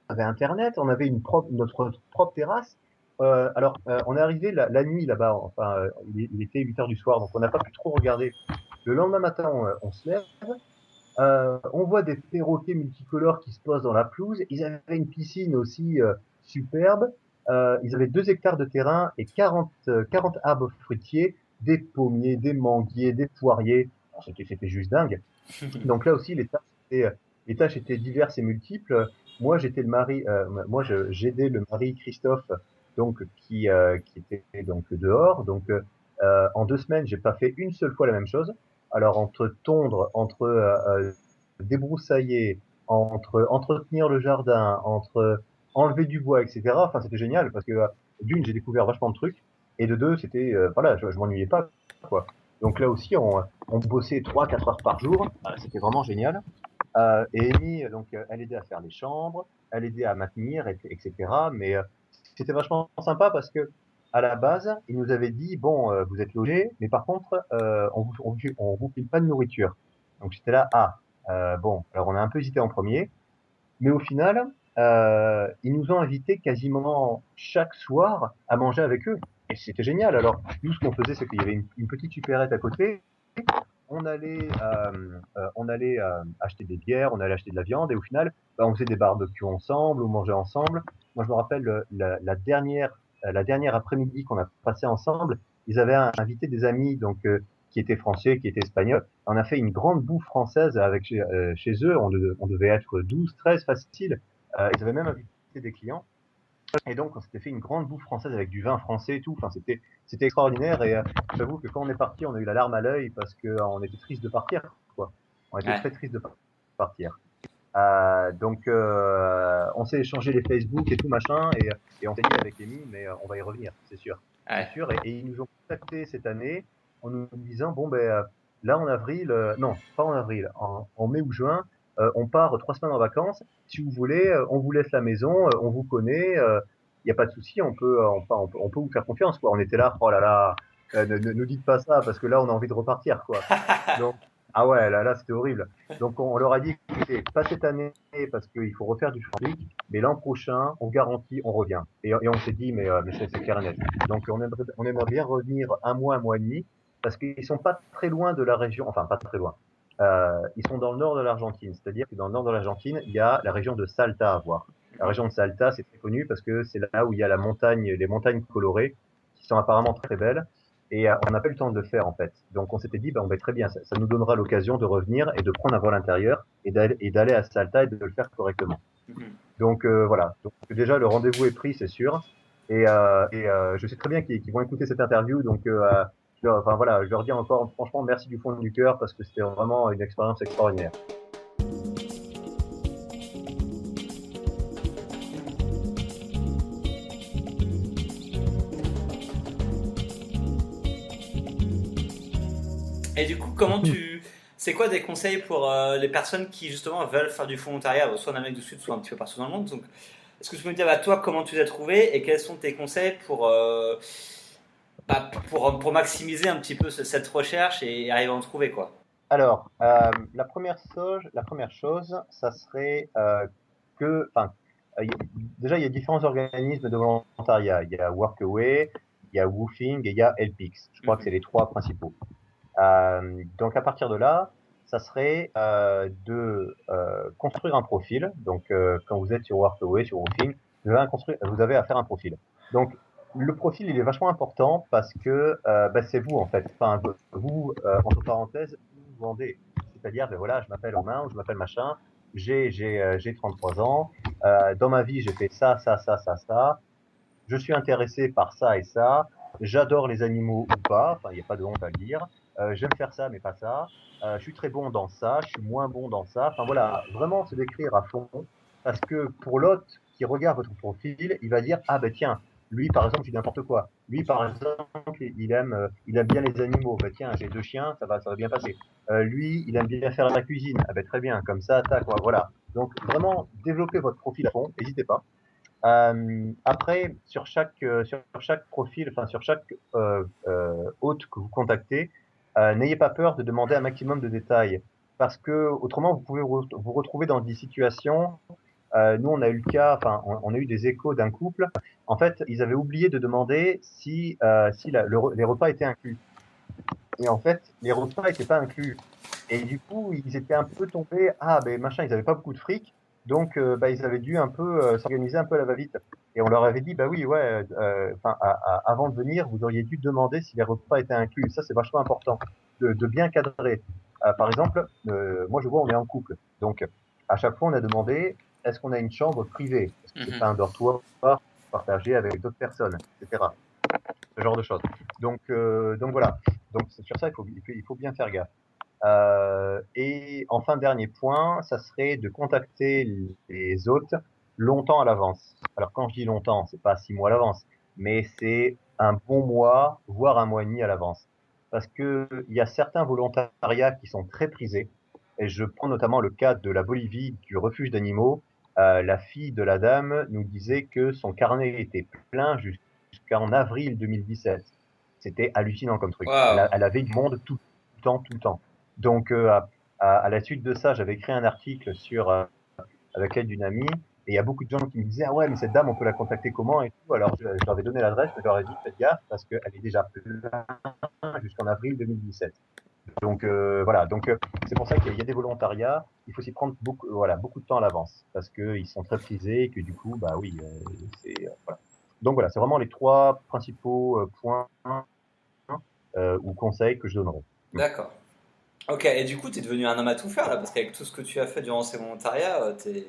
avait Internet, on avait notre propre terrasse. On est arrivé la nuit là-bas, enfin, il était 8 heures du soir, donc on n'a pas pu trop regarder. Le lendemain matin, on se lève, on voit des perroquets multicolores qui se posent dans la pelouse. Ils avaient une piscine aussi superbe. Ils avaient 2 hectares de terrain et 40 arbres fruitiers, des pommiers, des manguiers, des poiriers. C'était juste dingue. Donc là aussi, les tâches étaient diverses et multiples. Moi, j'étais le mari, j'aidais le mari Christophe, donc qui était donc dehors. Donc en 2 semaines, j'ai pas fait une seule fois la même chose. Alors entre tondre, entre débroussailler, entre entretenir le jardin, entre enlever du bois, etc. Enfin, c'était génial parce que d'une, j'ai découvert vachement de trucs, et de deux, c'était voilà, je m'ennuyais pas, quoi. Donc là aussi, on bossait 3-4 heures par jour. C'était vraiment génial. Et Amy, donc, elle aidait à faire les chambres, elle aidait à maintenir, etc. Mais c'était vachement sympa parce que à la base, il nous avait dit bon, vous êtes logés, mais par contre, on vous file pas de nourriture. Donc j'étais là, bon, alors on a un peu hésité en premier, mais au final, ils nous ont invités quasiment chaque soir à manger avec eux. Et c'était génial. Alors, nous, ce qu'on faisait, c'est qu'il y avait une petite supérette à côté. On allait acheter des bières, on allait acheter de la viande, et au final, bah, on faisait des barbecues ensemble, on mangeait ensemble. Moi, je me rappelle la dernière après-midi qu'on a passé ensemble, ils avaient invité des amis donc qui étaient français, qui étaient espagnols. On a fait une grande bouffe française avec chez eux. On devait être 12, 13 facile. Ils avaient même invité des clients. Et donc, on s'était fait une grande bouffe française avec du vin français et tout. Enfin, c'était extraordinaire. Et j'avoue que quand on est parti, on a eu la larme à l'œil parce que on était triste de partir, quoi. On était Ouais. très triste de partir. Donc, on s'est échangé les Facebook et tout machin, et on s'est dit avec Amy, mais on va y revenir, c'est sûr, c'est Ouais. sûr. Et ils nous ont contacté cette année en nous disant bon ben, là en avril, non, pas en avril, en mai ou juin, on part 3 semaines en vacances. Si vous voulez, on vous laisse la maison, on vous connaît, il n'y a pas de souci, on peut vous faire confiance, quoi. On était là, oh là là, ne nous dites pas ça, parce que là, on a envie de repartir, quoi. Donc, ah ouais, là, c'était horrible. Donc, on leur a dit, écoutez, pas cette année, parce qu'il faut refaire du fric, mais l'an prochain, on garantit, on revient. Et on s'est dit, mais c'est clair et net. Donc, on aimerait bien revenir un mois et demi, parce qu'ils sont pas très loin de la région, enfin, pas très loin. Ils sont dans le nord de l'Argentine, c'est-à-dire que dans le nord de l'Argentine, il y a la région de Salta à voir. La région de Salta, c'est très connu parce que c'est là où il y a la montagne, les montagnes colorées, qui sont apparemment très belles. Et on n'a pas eu le temps de le faire en fait. Donc on s'était dit, ben, très bien, ça nous donnera l'occasion de revenir et de prendre un vol intérieur et d'aller à Salta et de le faire correctement. Mhm. Donc voilà. Donc déjà le rendez-vous est pris, c'est sûr. Je sais très bien qu'ils vont écouter cette interview. Donc enfin voilà, je leur dis encore franchement merci du fond du cœur parce que c'était vraiment une expérience extraordinaire. Et du coup, c'est quoi des conseils pour les personnes qui justement veulent faire du volontariat, soit en Amérique du Sud, soit un petit peu partout dans le monde. Donc, est-ce que tu peux me dire, bah, toi, comment tu l'as trouvé et quels sont tes conseils pour maximiser un petit peu cette recherche et arriver à en trouver, quoi? Alors, la première chose, ça serait enfin, déjà il y a différents organismes de volontariat. Il y a Workaway, il y a Woofing et il y a Helpix. Je crois que c'est Mhm. les trois principaux. Donc à partir de là, ça serait de construire un profil. Donc quand vous êtes sur Workaway, sur Woofing, vous avez à faire un profil. Donc le profil, il est vachement important parce que bah, c'est vous en fait. Enfin, vous, entre parenthèses, vous vendez. C'est-à-dire, ben voilà, je m'appelle Romain, ou je m'appelle machin, j'ai 33 ans. Dans ma vie, j'ai fait ça, ça, ça, ça, ça. Je suis intéressé par ça et ça. J'adore les animaux ou pas. Enfin, il n'y a pas de honte à le dire. J'aime faire ça, mais pas ça. Je suis très bon dans ça. Je suis moins bon dans ça. Enfin voilà, vraiment se décrire à fond. Parce que pour l'autre qui regarde votre profil, il va dire ah ben tiens, lui par exemple, il dit n'importe quoi. Lui par exemple, il aime bien les animaux. Ben tiens, j'ai 2 chiens, ça va bien passer. Lui, il aime bien faire la cuisine. Ah ben très bien, comme ça, tac, voilà. Donc vraiment développez votre profil à fond. N'hésitez pas. Après, sur chaque profil, enfin sur chaque hôte que vous contactez, n'ayez pas peur de demander un maximum de détails, parce que autrement vous pouvez vous retrouver dans des situations. Nous, on a eu le cas, enfin, on a eu des échos d'un couple. En fait, ils avaient oublié de demander si les repas étaient inclus. Et en fait, les repas n'étaient pas inclus. Et du coup, ils étaient un peu tombés, ah ben machin, ils avaient pas beaucoup de fric, donc bah, ils avaient dû un peu s'organiser un peu à la va-vite. Et on leur avait dit, bah oui, ouais, enfin, avant de venir, vous auriez dû demander si les repas étaient inclus. Ça, c'est vachement important de bien cadrer. Par exemple, moi je vois, on est en couple, donc à chaque fois, on a demandé, est-ce qu'on a une chambre privée? Est-ce que c'est Mhm. pas un dortoir partagé avec d'autres personnes, etc. Ce genre de choses. Donc voilà. Donc c'est sur ça, il faut bien faire gaffe. Et enfin, dernier point, ça serait de contacter les hôtes longtemps à l'avance. Alors quand je dis longtemps, c'est pas 6 mois à l'avance, mais c'est un bon mois, voire un mois et demi à l'avance. Parce que il y a certains volontariats qui sont très prisés. Et je prends notamment le cas de la Bolivie, du refuge d'animaux. La fille de la dame nous disait que son carnet était plein jusqu'en avril 2017. C'était hallucinant comme truc. Waouh. Elle avait du monde tout le temps, tout le temps. Donc, à la suite de ça, j'avais écrit un article avec l'aide d'une amie. Et il y a beaucoup de gens qui me disaient, ah ouais, mais cette dame, on peut la contacter comment et tout. Alors, je leur ai donné l'adresse, mais je leur ai dit, faites gaffe, parce qu'elle est déjà pleine jusqu'en avril 2017. Donc, voilà. Donc, c'est pour ça qu'il y a des volontariats. Il faut s'y prendre beaucoup, voilà, beaucoup de temps à l'avance, parce qu'ils sont très prisés et que du coup, bah oui, voilà. Donc voilà, c'est vraiment les trois principaux points ou conseils que je donnerais. Mm. D'accord. Ok, et du coup, tu es devenu un homme à tout faire là, parce qu'avec tout ce que tu as fait durant ces volontariats, t'es-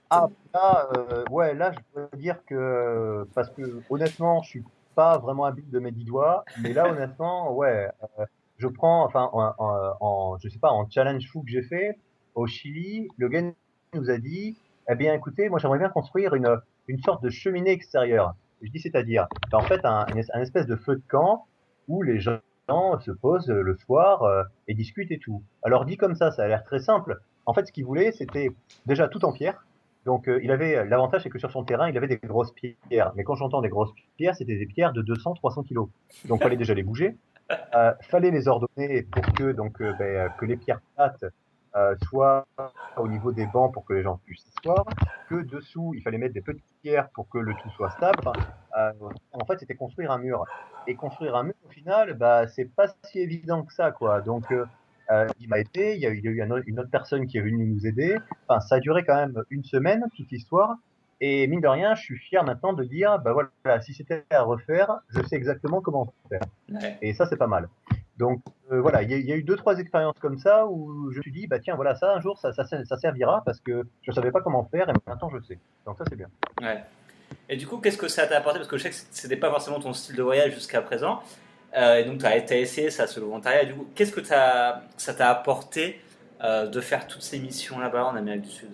Ah, là, ouais, là, je peux dire que, parce que honnêtement, je suis pas vraiment habile de mes 10 doigts, mais là, honnêtement, ouais, je prends, enfin, je sais pas, en challenge fou que j'ai fait au Chili, le gars nous a dit, eh bien, écoutez, moi, j'aimerais bien construire une sorte de cheminée extérieure. Je dis, c'est-à-dire, ben, en fait, un espèce de feu de camp où les gens gens se posent le soir et discutent et tout. Alors dit comme ça a l'air très simple. En fait, ce qu'il voulait, c'était déjà tout en pierre. Donc, il avait l'avantage, c'est que sur son terrain, il avait des grosses pierres. Mais quand j'entends des grosses pierres, c'était des pierres de 200, 300 kilos. Donc, fallait déjà les bouger. Fallait les ordonner pour que que les pierres plates soient au niveau des bancs pour que les gens puissent s'asseoir, que dessous il fallait mettre des petites pierres pour que le tout soit stable. Enfin, en fait, c'était construire un mur. Et construire un mur, au final, c'est pas si évident que ça, quoi. Donc, il m'a aidé. Il y a eu une autre personne qui est venue nous aider. Enfin, ça a duré quand même une semaine toute l'histoire. Et mine de rien, je suis fier maintenant de dire, bah voilà, si c'était à refaire, je sais exactement comment faire. Ouais. Et ça, c'est pas mal. Donc voilà, il y a eu deux, trois expériences comme ça où je me suis dit, bah tiens, voilà, ça, un jour, ça servira parce que je savais pas comment faire et maintenant je sais. Donc ça, c'est bien. Ouais. Et du coup, qu'est-ce que ça t'a apporté? Parce que je sais que c'était pas forcément ton style de voyage jusqu'à présent. Et donc, tu as essayé ça, ce volontariat. Du coup, qu'est-ce que ça t'a apporté de faire toutes ces missions là-bas en Amérique du Sud?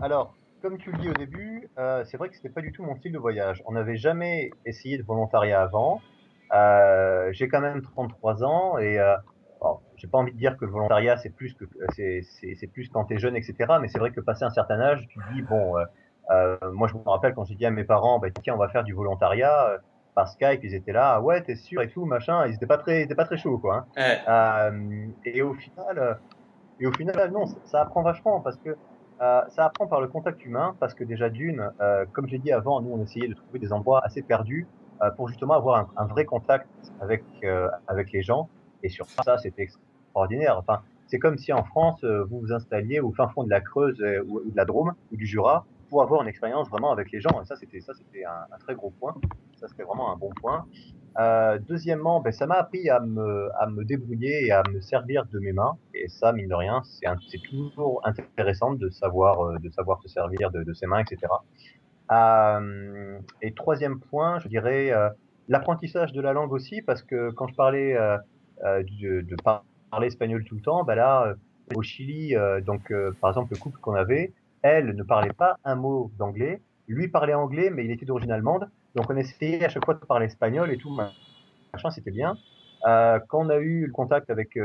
Alors, comme tu le dis au début, c'est vrai que c'était pas du tout mon style de voyage. On n'avait jamais essayé de volontariat avant. J'ai quand même 33 ans et bon, j'ai pas envie de dire que le volontariat c'est plus quand t'es jeune, etc. Mais c'est vrai que passé un certain âge, tu te dis bon, moi je me rappelle quand j'ai dit à mes parents, bah tiens, on va faire du volontariat par Skype, ils étaient là, ah ouais, t'es sûr et tout, machin, ils étaient pas très chauds quoi. Ouais. Et au final, non, ça apprend vachement parce que ça apprend par le contact humain, parce que déjà d'une, comme j'ai dit avant, nous on essayait de trouver des endroits assez perdus pour justement avoir un vrai contact avec les gens. Et sur ça, c'était extraordinaire. Enfin, c'est comme si en France, vous vous installiez au fin fond de la Creuse ou de la Drôme ou du Jura pour avoir une expérience vraiment avec les gens. Et ça c'était un très gros point. Ça, c'était vraiment un bon point. Deuxièmement, ça m'a appris à me débrouiller et à me servir de mes mains. Et ça, mine de rien, c'est toujours intéressant de savoir se servir de ses mains, etc. Et troisième point, je dirais l'apprentissage de la langue aussi, parce que quand je parlais de parler espagnol tout le temps, bah là, au Chili, par exemple, le couple qu'on avait, elle ne parlait pas un mot d'anglais. Lui parlait anglais, mais il était d'origine allemande. Donc on essayait à chaque fois de parler espagnol et tout, machin, c'était bien. Quand on a eu le contact avec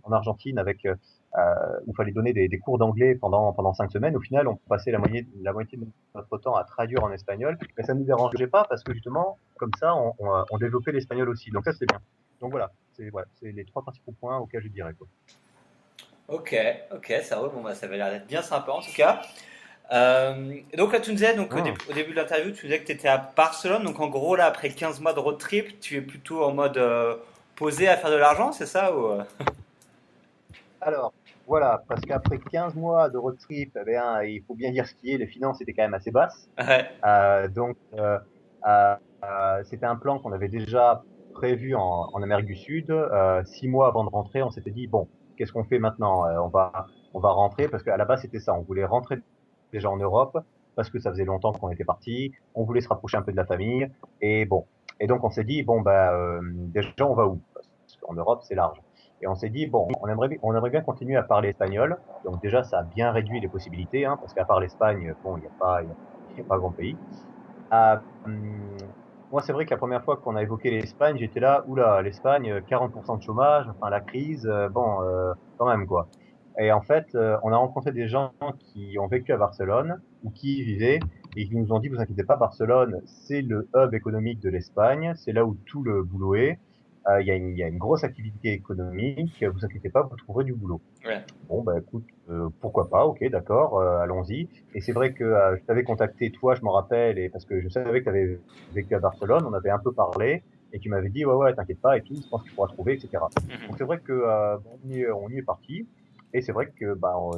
en Argentine, où il fallait donner des cours d'anglais pendant 5 semaines, au final, on passait la moitié de notre temps à traduire en espagnol, mais ça ne nous dérangeait pas parce que justement, comme ça, on développait l'espagnol aussi. Donc ça, c'est bien. Donc voilà, c'est les trois principaux points auxquels je dirais, quoi. Ok, ok, ça roule. Bon, bah, ça va l'air d'être bien sympa en tout cas. Donc là, tu nous disais, donc, Mmh. au début de l'interview, tu disais que tu étais à Barcelone. Donc en gros, là, après 15 mois de road trip, tu es plutôt en mode posé à faire de l'argent, c'est ça ou... Alors, voilà, parce qu'après 15 mois de road trip, eh bien, il faut bien dire ce qui est, les finances étaient quand même assez basses. Ouais, Donc, c'était un plan qu'on avait déjà prévu en Amérique du Sud. 6 mois avant de rentrer, on s'était dit, bon, qu'est-ce qu'on fait maintenant? On va rentrer parce qu'à la base, c'était ça. On voulait rentrer déjà en Europe parce que ça faisait longtemps qu'on était parti. On voulait se rapprocher un peu de la famille. Et bon. Et donc, on s'est dit, bon, déjà, on va où? Parce qu'en Europe, c'est large. Et on s'est dit, bon, on aimerait bien continuer à parler espagnol. Donc déjà, ça a bien réduit les possibilités, hein, parce qu'à part l'Espagne, bon, il y a pas grand pays. Ah, moi, c'est vrai que la première fois qu'on a évoqué l'Espagne, j'étais là, oula, l'Espagne, 40% de chômage, enfin la crise, quand même quoi. Et en fait, on a rencontré des gens qui ont vécu à Barcelone ou qui y vivaient et qui nous ont dit, vous inquiétez pas, Barcelone, c'est le hub économique de l'Espagne, c'est là où tout le boulot est. Il y a une grosse activité économique, vous inquiétez pas, vous trouverez du boulot. ouais. Bon, bah écoute, pourquoi pas, ok, d'accord, allons-y. Et c'est vrai que je t'avais contacté, toi, je m'en rappelle, et parce que je savais que tu avais vécu à Barcelone, on avait un peu parlé, et tu m'avais dit, ouais, ouais, t'inquiète pas, et tout, je pense que tu pourras trouver, etc. Donc c'est Mhm. vrai que on y est parti, et c'est vrai que au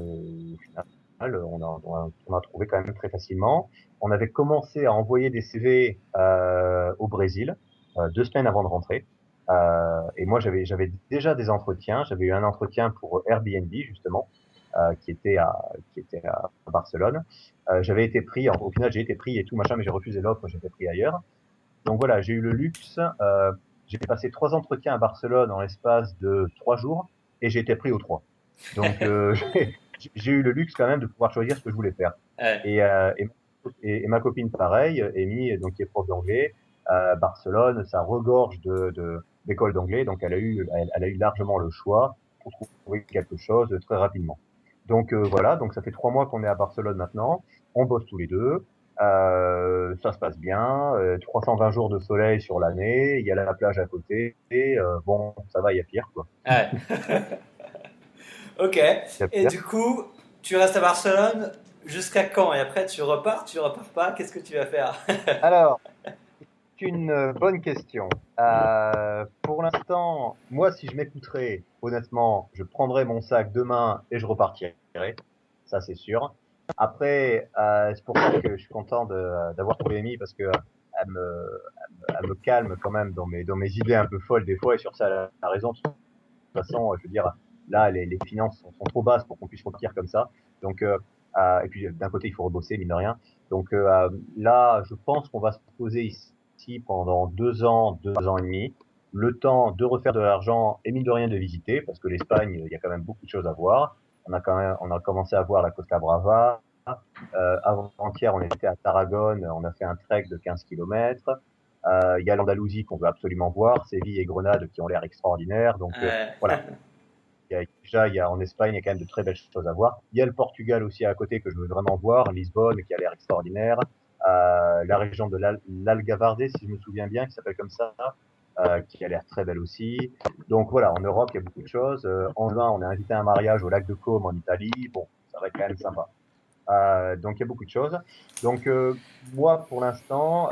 final, on a trouvé quand même très facilement. On avait commencé à envoyer des CV au Brésil 2 semaines avant de rentrer. Et moi, j'avais déjà des entretiens. J'avais eu un entretien pour Airbnb justement, qui était à Barcelone. J'avais été pris. Au final, j'ai été pris et tout machin, mais j'ai refusé l'offre. J'ai été pris ailleurs. Donc voilà, j'ai eu le luxe. J'ai passé 3 entretiens à Barcelone en l'espace de 3 jours et j'ai été pris aux trois. Donc j'ai eu le luxe quand même de pouvoir choisir ce que je voulais faire. Ouais. Et, et ma copine pareil, Amy, donc qui est prof d'anglais, Barcelone, ça regorge d'école d'anglais, donc elle a eu largement le choix pour trouver quelque chose très rapidement. Donc voilà, donc ça fait 3 mois qu'on est à Barcelone maintenant, on bosse tous les deux, ça se passe bien, 320 jours de soleil sur l'année, il y a la plage à côté, et bon, ça va, il y a pire quoi. Ouais. Ok. Il y a Et pire. du coup, tu restes à Barcelone jusqu'à quand? Et après, tu repars pas? Qu'est-ce que tu vas faire? Alors, c'est une bonne question. Pour l'instant, moi, si je m'écouterais, honnêtement, je prendrais mon sac demain et je repartirais. Ça, c'est sûr. Après, c'est pour ça que je suis content d'avoir trouvé Amy parce que elle me calme quand même dans mes idées un peu folles des fois et sur ça, elle a raison. De toute façon, je veux dire, là, les finances sont trop basses pour qu'on puisse repartir comme ça. Donc, et puis d'un côté, il faut rebosser, mine de rien. Donc là, je pense qu'on va se poser ici pendant 2 ans et demi, le temps de refaire de l'argent et mine de rien de visiter, parce que l'Espagne, il y a quand même beaucoup de choses à voir. On a commencé à voir la Costa Brava. Avant-hier, on était à Tarragone, on a fait un trek de 15 kilomètres. Il y a l'Andalousie qu'on veut absolument voir, Séville et Grenade qui ont l'air extraordinaires. Donc voilà, en Espagne, il y a quand même de très belles choses à voir. Il y a le Portugal aussi à côté que je veux vraiment voir, Lisbonne qui a l'air extraordinaire, la région de l'Algarve, si je me souviens bien, qui s'appelle comme ça, qui a l'air très belle aussi. Donc voilà, en Europe, il y a beaucoup de choses. En juin, on est invité à un mariage au lac de Côme en Italie. Bon, ça va être quand même sympa. Donc il y a beaucoup de choses. Donc moi, pour l'instant,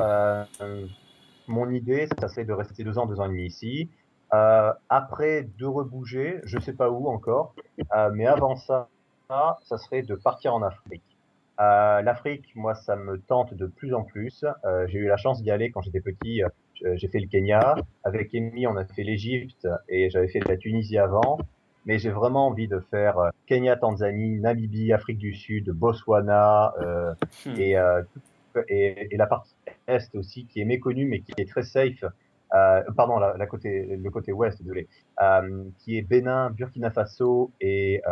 mon idée, ça serait de rester 2 ans et demi ici. Après, de rebouger, je sais pas où encore, mais avant ça, ça serait de partir en Afrique. L'Afrique, moi, ça me tente de plus en plus. J'ai eu la chance d'y aller quand j'étais petit. J'ai fait le Kenya. Avec Amy, on a fait l'Égypte et j'avais fait la Tunisie avant. Mais j'ai vraiment envie de faire Kenya, Tanzanie, Namibie, Afrique du Sud, Botswana et, et la partie est aussi qui est méconnue mais qui est très safe. Pardon, le côté ouest, désolé, qui est Bénin, Burkina Faso et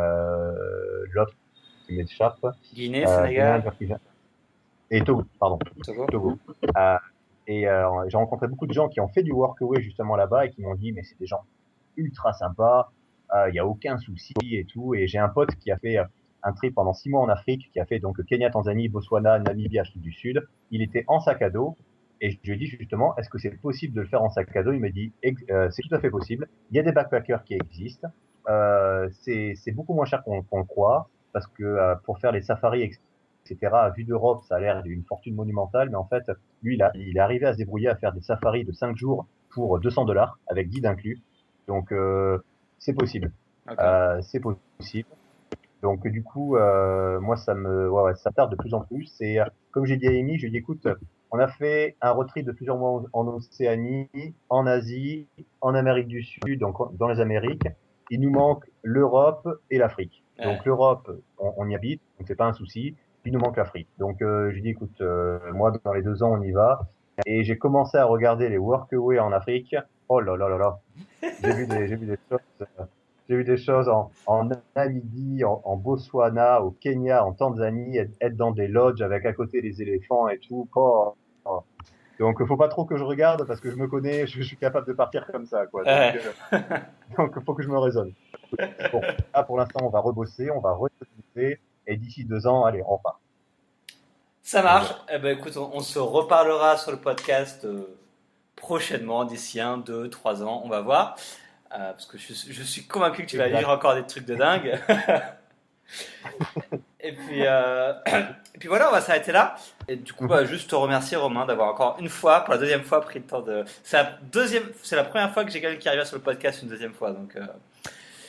l'autre qui m'échappe. Guinée, Bénin, Sénégal, Burkina et Togo, pardon, Togo. Togo. Euh, et j'ai rencontré beaucoup de gens qui ont fait du workaway justement là-bas et qui m'ont dit mais c'est des gens ultra sympas, il y a aucun souci et tout. Et j'ai un pote qui a fait un trip pendant 6 mois en Afrique, qui a fait donc Kenya, Tanzanie, Botswana, Namibie, Afrique du Sud. Il était en sac à dos. Et je lui ai dit justement, est-ce que c'est possible de le faire en sac à dos? Il m'a dit, c'est tout à fait possible. Il y a des backpackers qui existent. C'est beaucoup moins cher qu'on le croit, parce que pour faire les safaris, etc., à vue d'Europe, ça a l'air d'une fortune monumentale. Mais en fait, lui, il est arrivé à se débrouiller à faire des safaris de 5 jours pour $200, avec guide inclus. Donc, c'est possible. Okay. C'est possible. Donc du coup, moi ça tarde de plus en plus. Et comme j'ai dit à Amy, je lui ai dit écoute, on a fait un road trip de plusieurs mois en Océanie, en Asie, en Amérique du Sud, donc dans les Amériques. Il nous manque l'Europe et l'Afrique. Ouais. Donc l'Europe, on y habite, donc c'est pas un souci. Il nous manque l'Afrique. Donc je lui ai dit écoute, moi dans les 2 ans on y va. Et j'ai commencé à regarder les workaway en Afrique. Oh là là là là, j'ai vu des choses. J'ai vu des choses en Namibie, en Botswana, au Kenya, en Tanzanie, être dans des lodges avec à côté les éléphants et tout. Oh, oh. Donc, faut pas trop que je regarde parce que je me connais, je suis capable de partir comme ça, quoi. Ouais. Donc, faut que je me raisonne. Bon, là, pour l'instant, on va rebosser, on va rebosser, et d'ici 2 ans, allez, on repart. Ça marche. Eh ben, écoute, on se reparlera sur le podcast prochainement, d'ici 1, 2, 3 ans, on va voir. Parce que je suis convaincu que tu vas vivre encore des trucs de dingue. et puis voilà, on va s'arrêter là. Et du coup, juste te remercier Romain d'avoir encore une fois, pour la deuxième fois, pris le temps de. C'est la première fois que j'ai quelqu'un qui arrive sur le podcast une deuxième fois. Donc,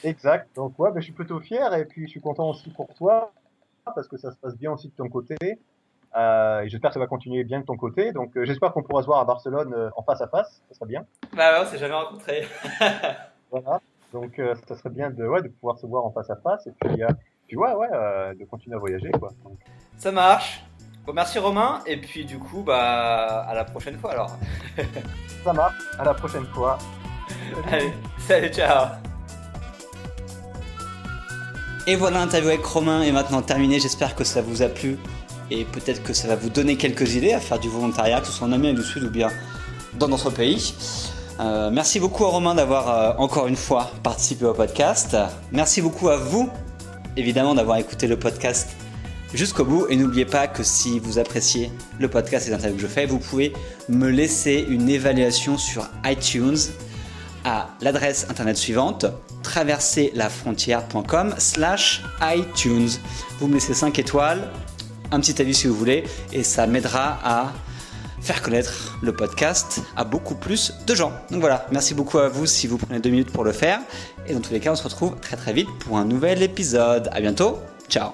Exact. Donc ouais, je suis plutôt fier et puis je suis content aussi pour toi parce que ça se passe bien aussi de ton côté. Et j'espère que ça va continuer bien de ton côté. Donc j'espère qu'on pourra se voir à Barcelone en face à face. Ça serait bien. Bah ouais, on s'est jamais rencontrés. Voilà. Donc ça serait bien de pouvoir se voir en face à face et puis de continuer à voyager quoi. Donc, Ça marche. Bon, merci Romain. Et puis du coup, à la prochaine fois alors. ça marche. À la prochaine fois. Allez, salut, ciao. Et voilà, l'interview avec Romain est maintenant terminée. J'espère que ça vous a plu et peut-être que ça va vous donner quelques idées à faire du volontariat, que ce soit en Amérique du Sud ou bien dans notre pays. Merci beaucoup à Romain d'avoir encore une fois participé au podcast. Merci beaucoup à vous, évidemment, d'avoir écouté le podcast jusqu'au bout. Et n'oubliez pas que si vous appréciez le podcast et les interviews que je fais, vous pouvez me laisser une évaluation sur iTunes à l'adresse internet suivante, traverserlafrontière.com/iTunes. Vous me laissez 5 étoiles, un petit avis si vous voulez, et ça m'aidera à faire connaître le podcast à beaucoup plus de gens. Donc voilà, merci beaucoup à vous si vous prenez 2 minutes pour le faire. Et dans tous les cas, on se retrouve très très vite pour un nouvel épisode. À bientôt, ciao.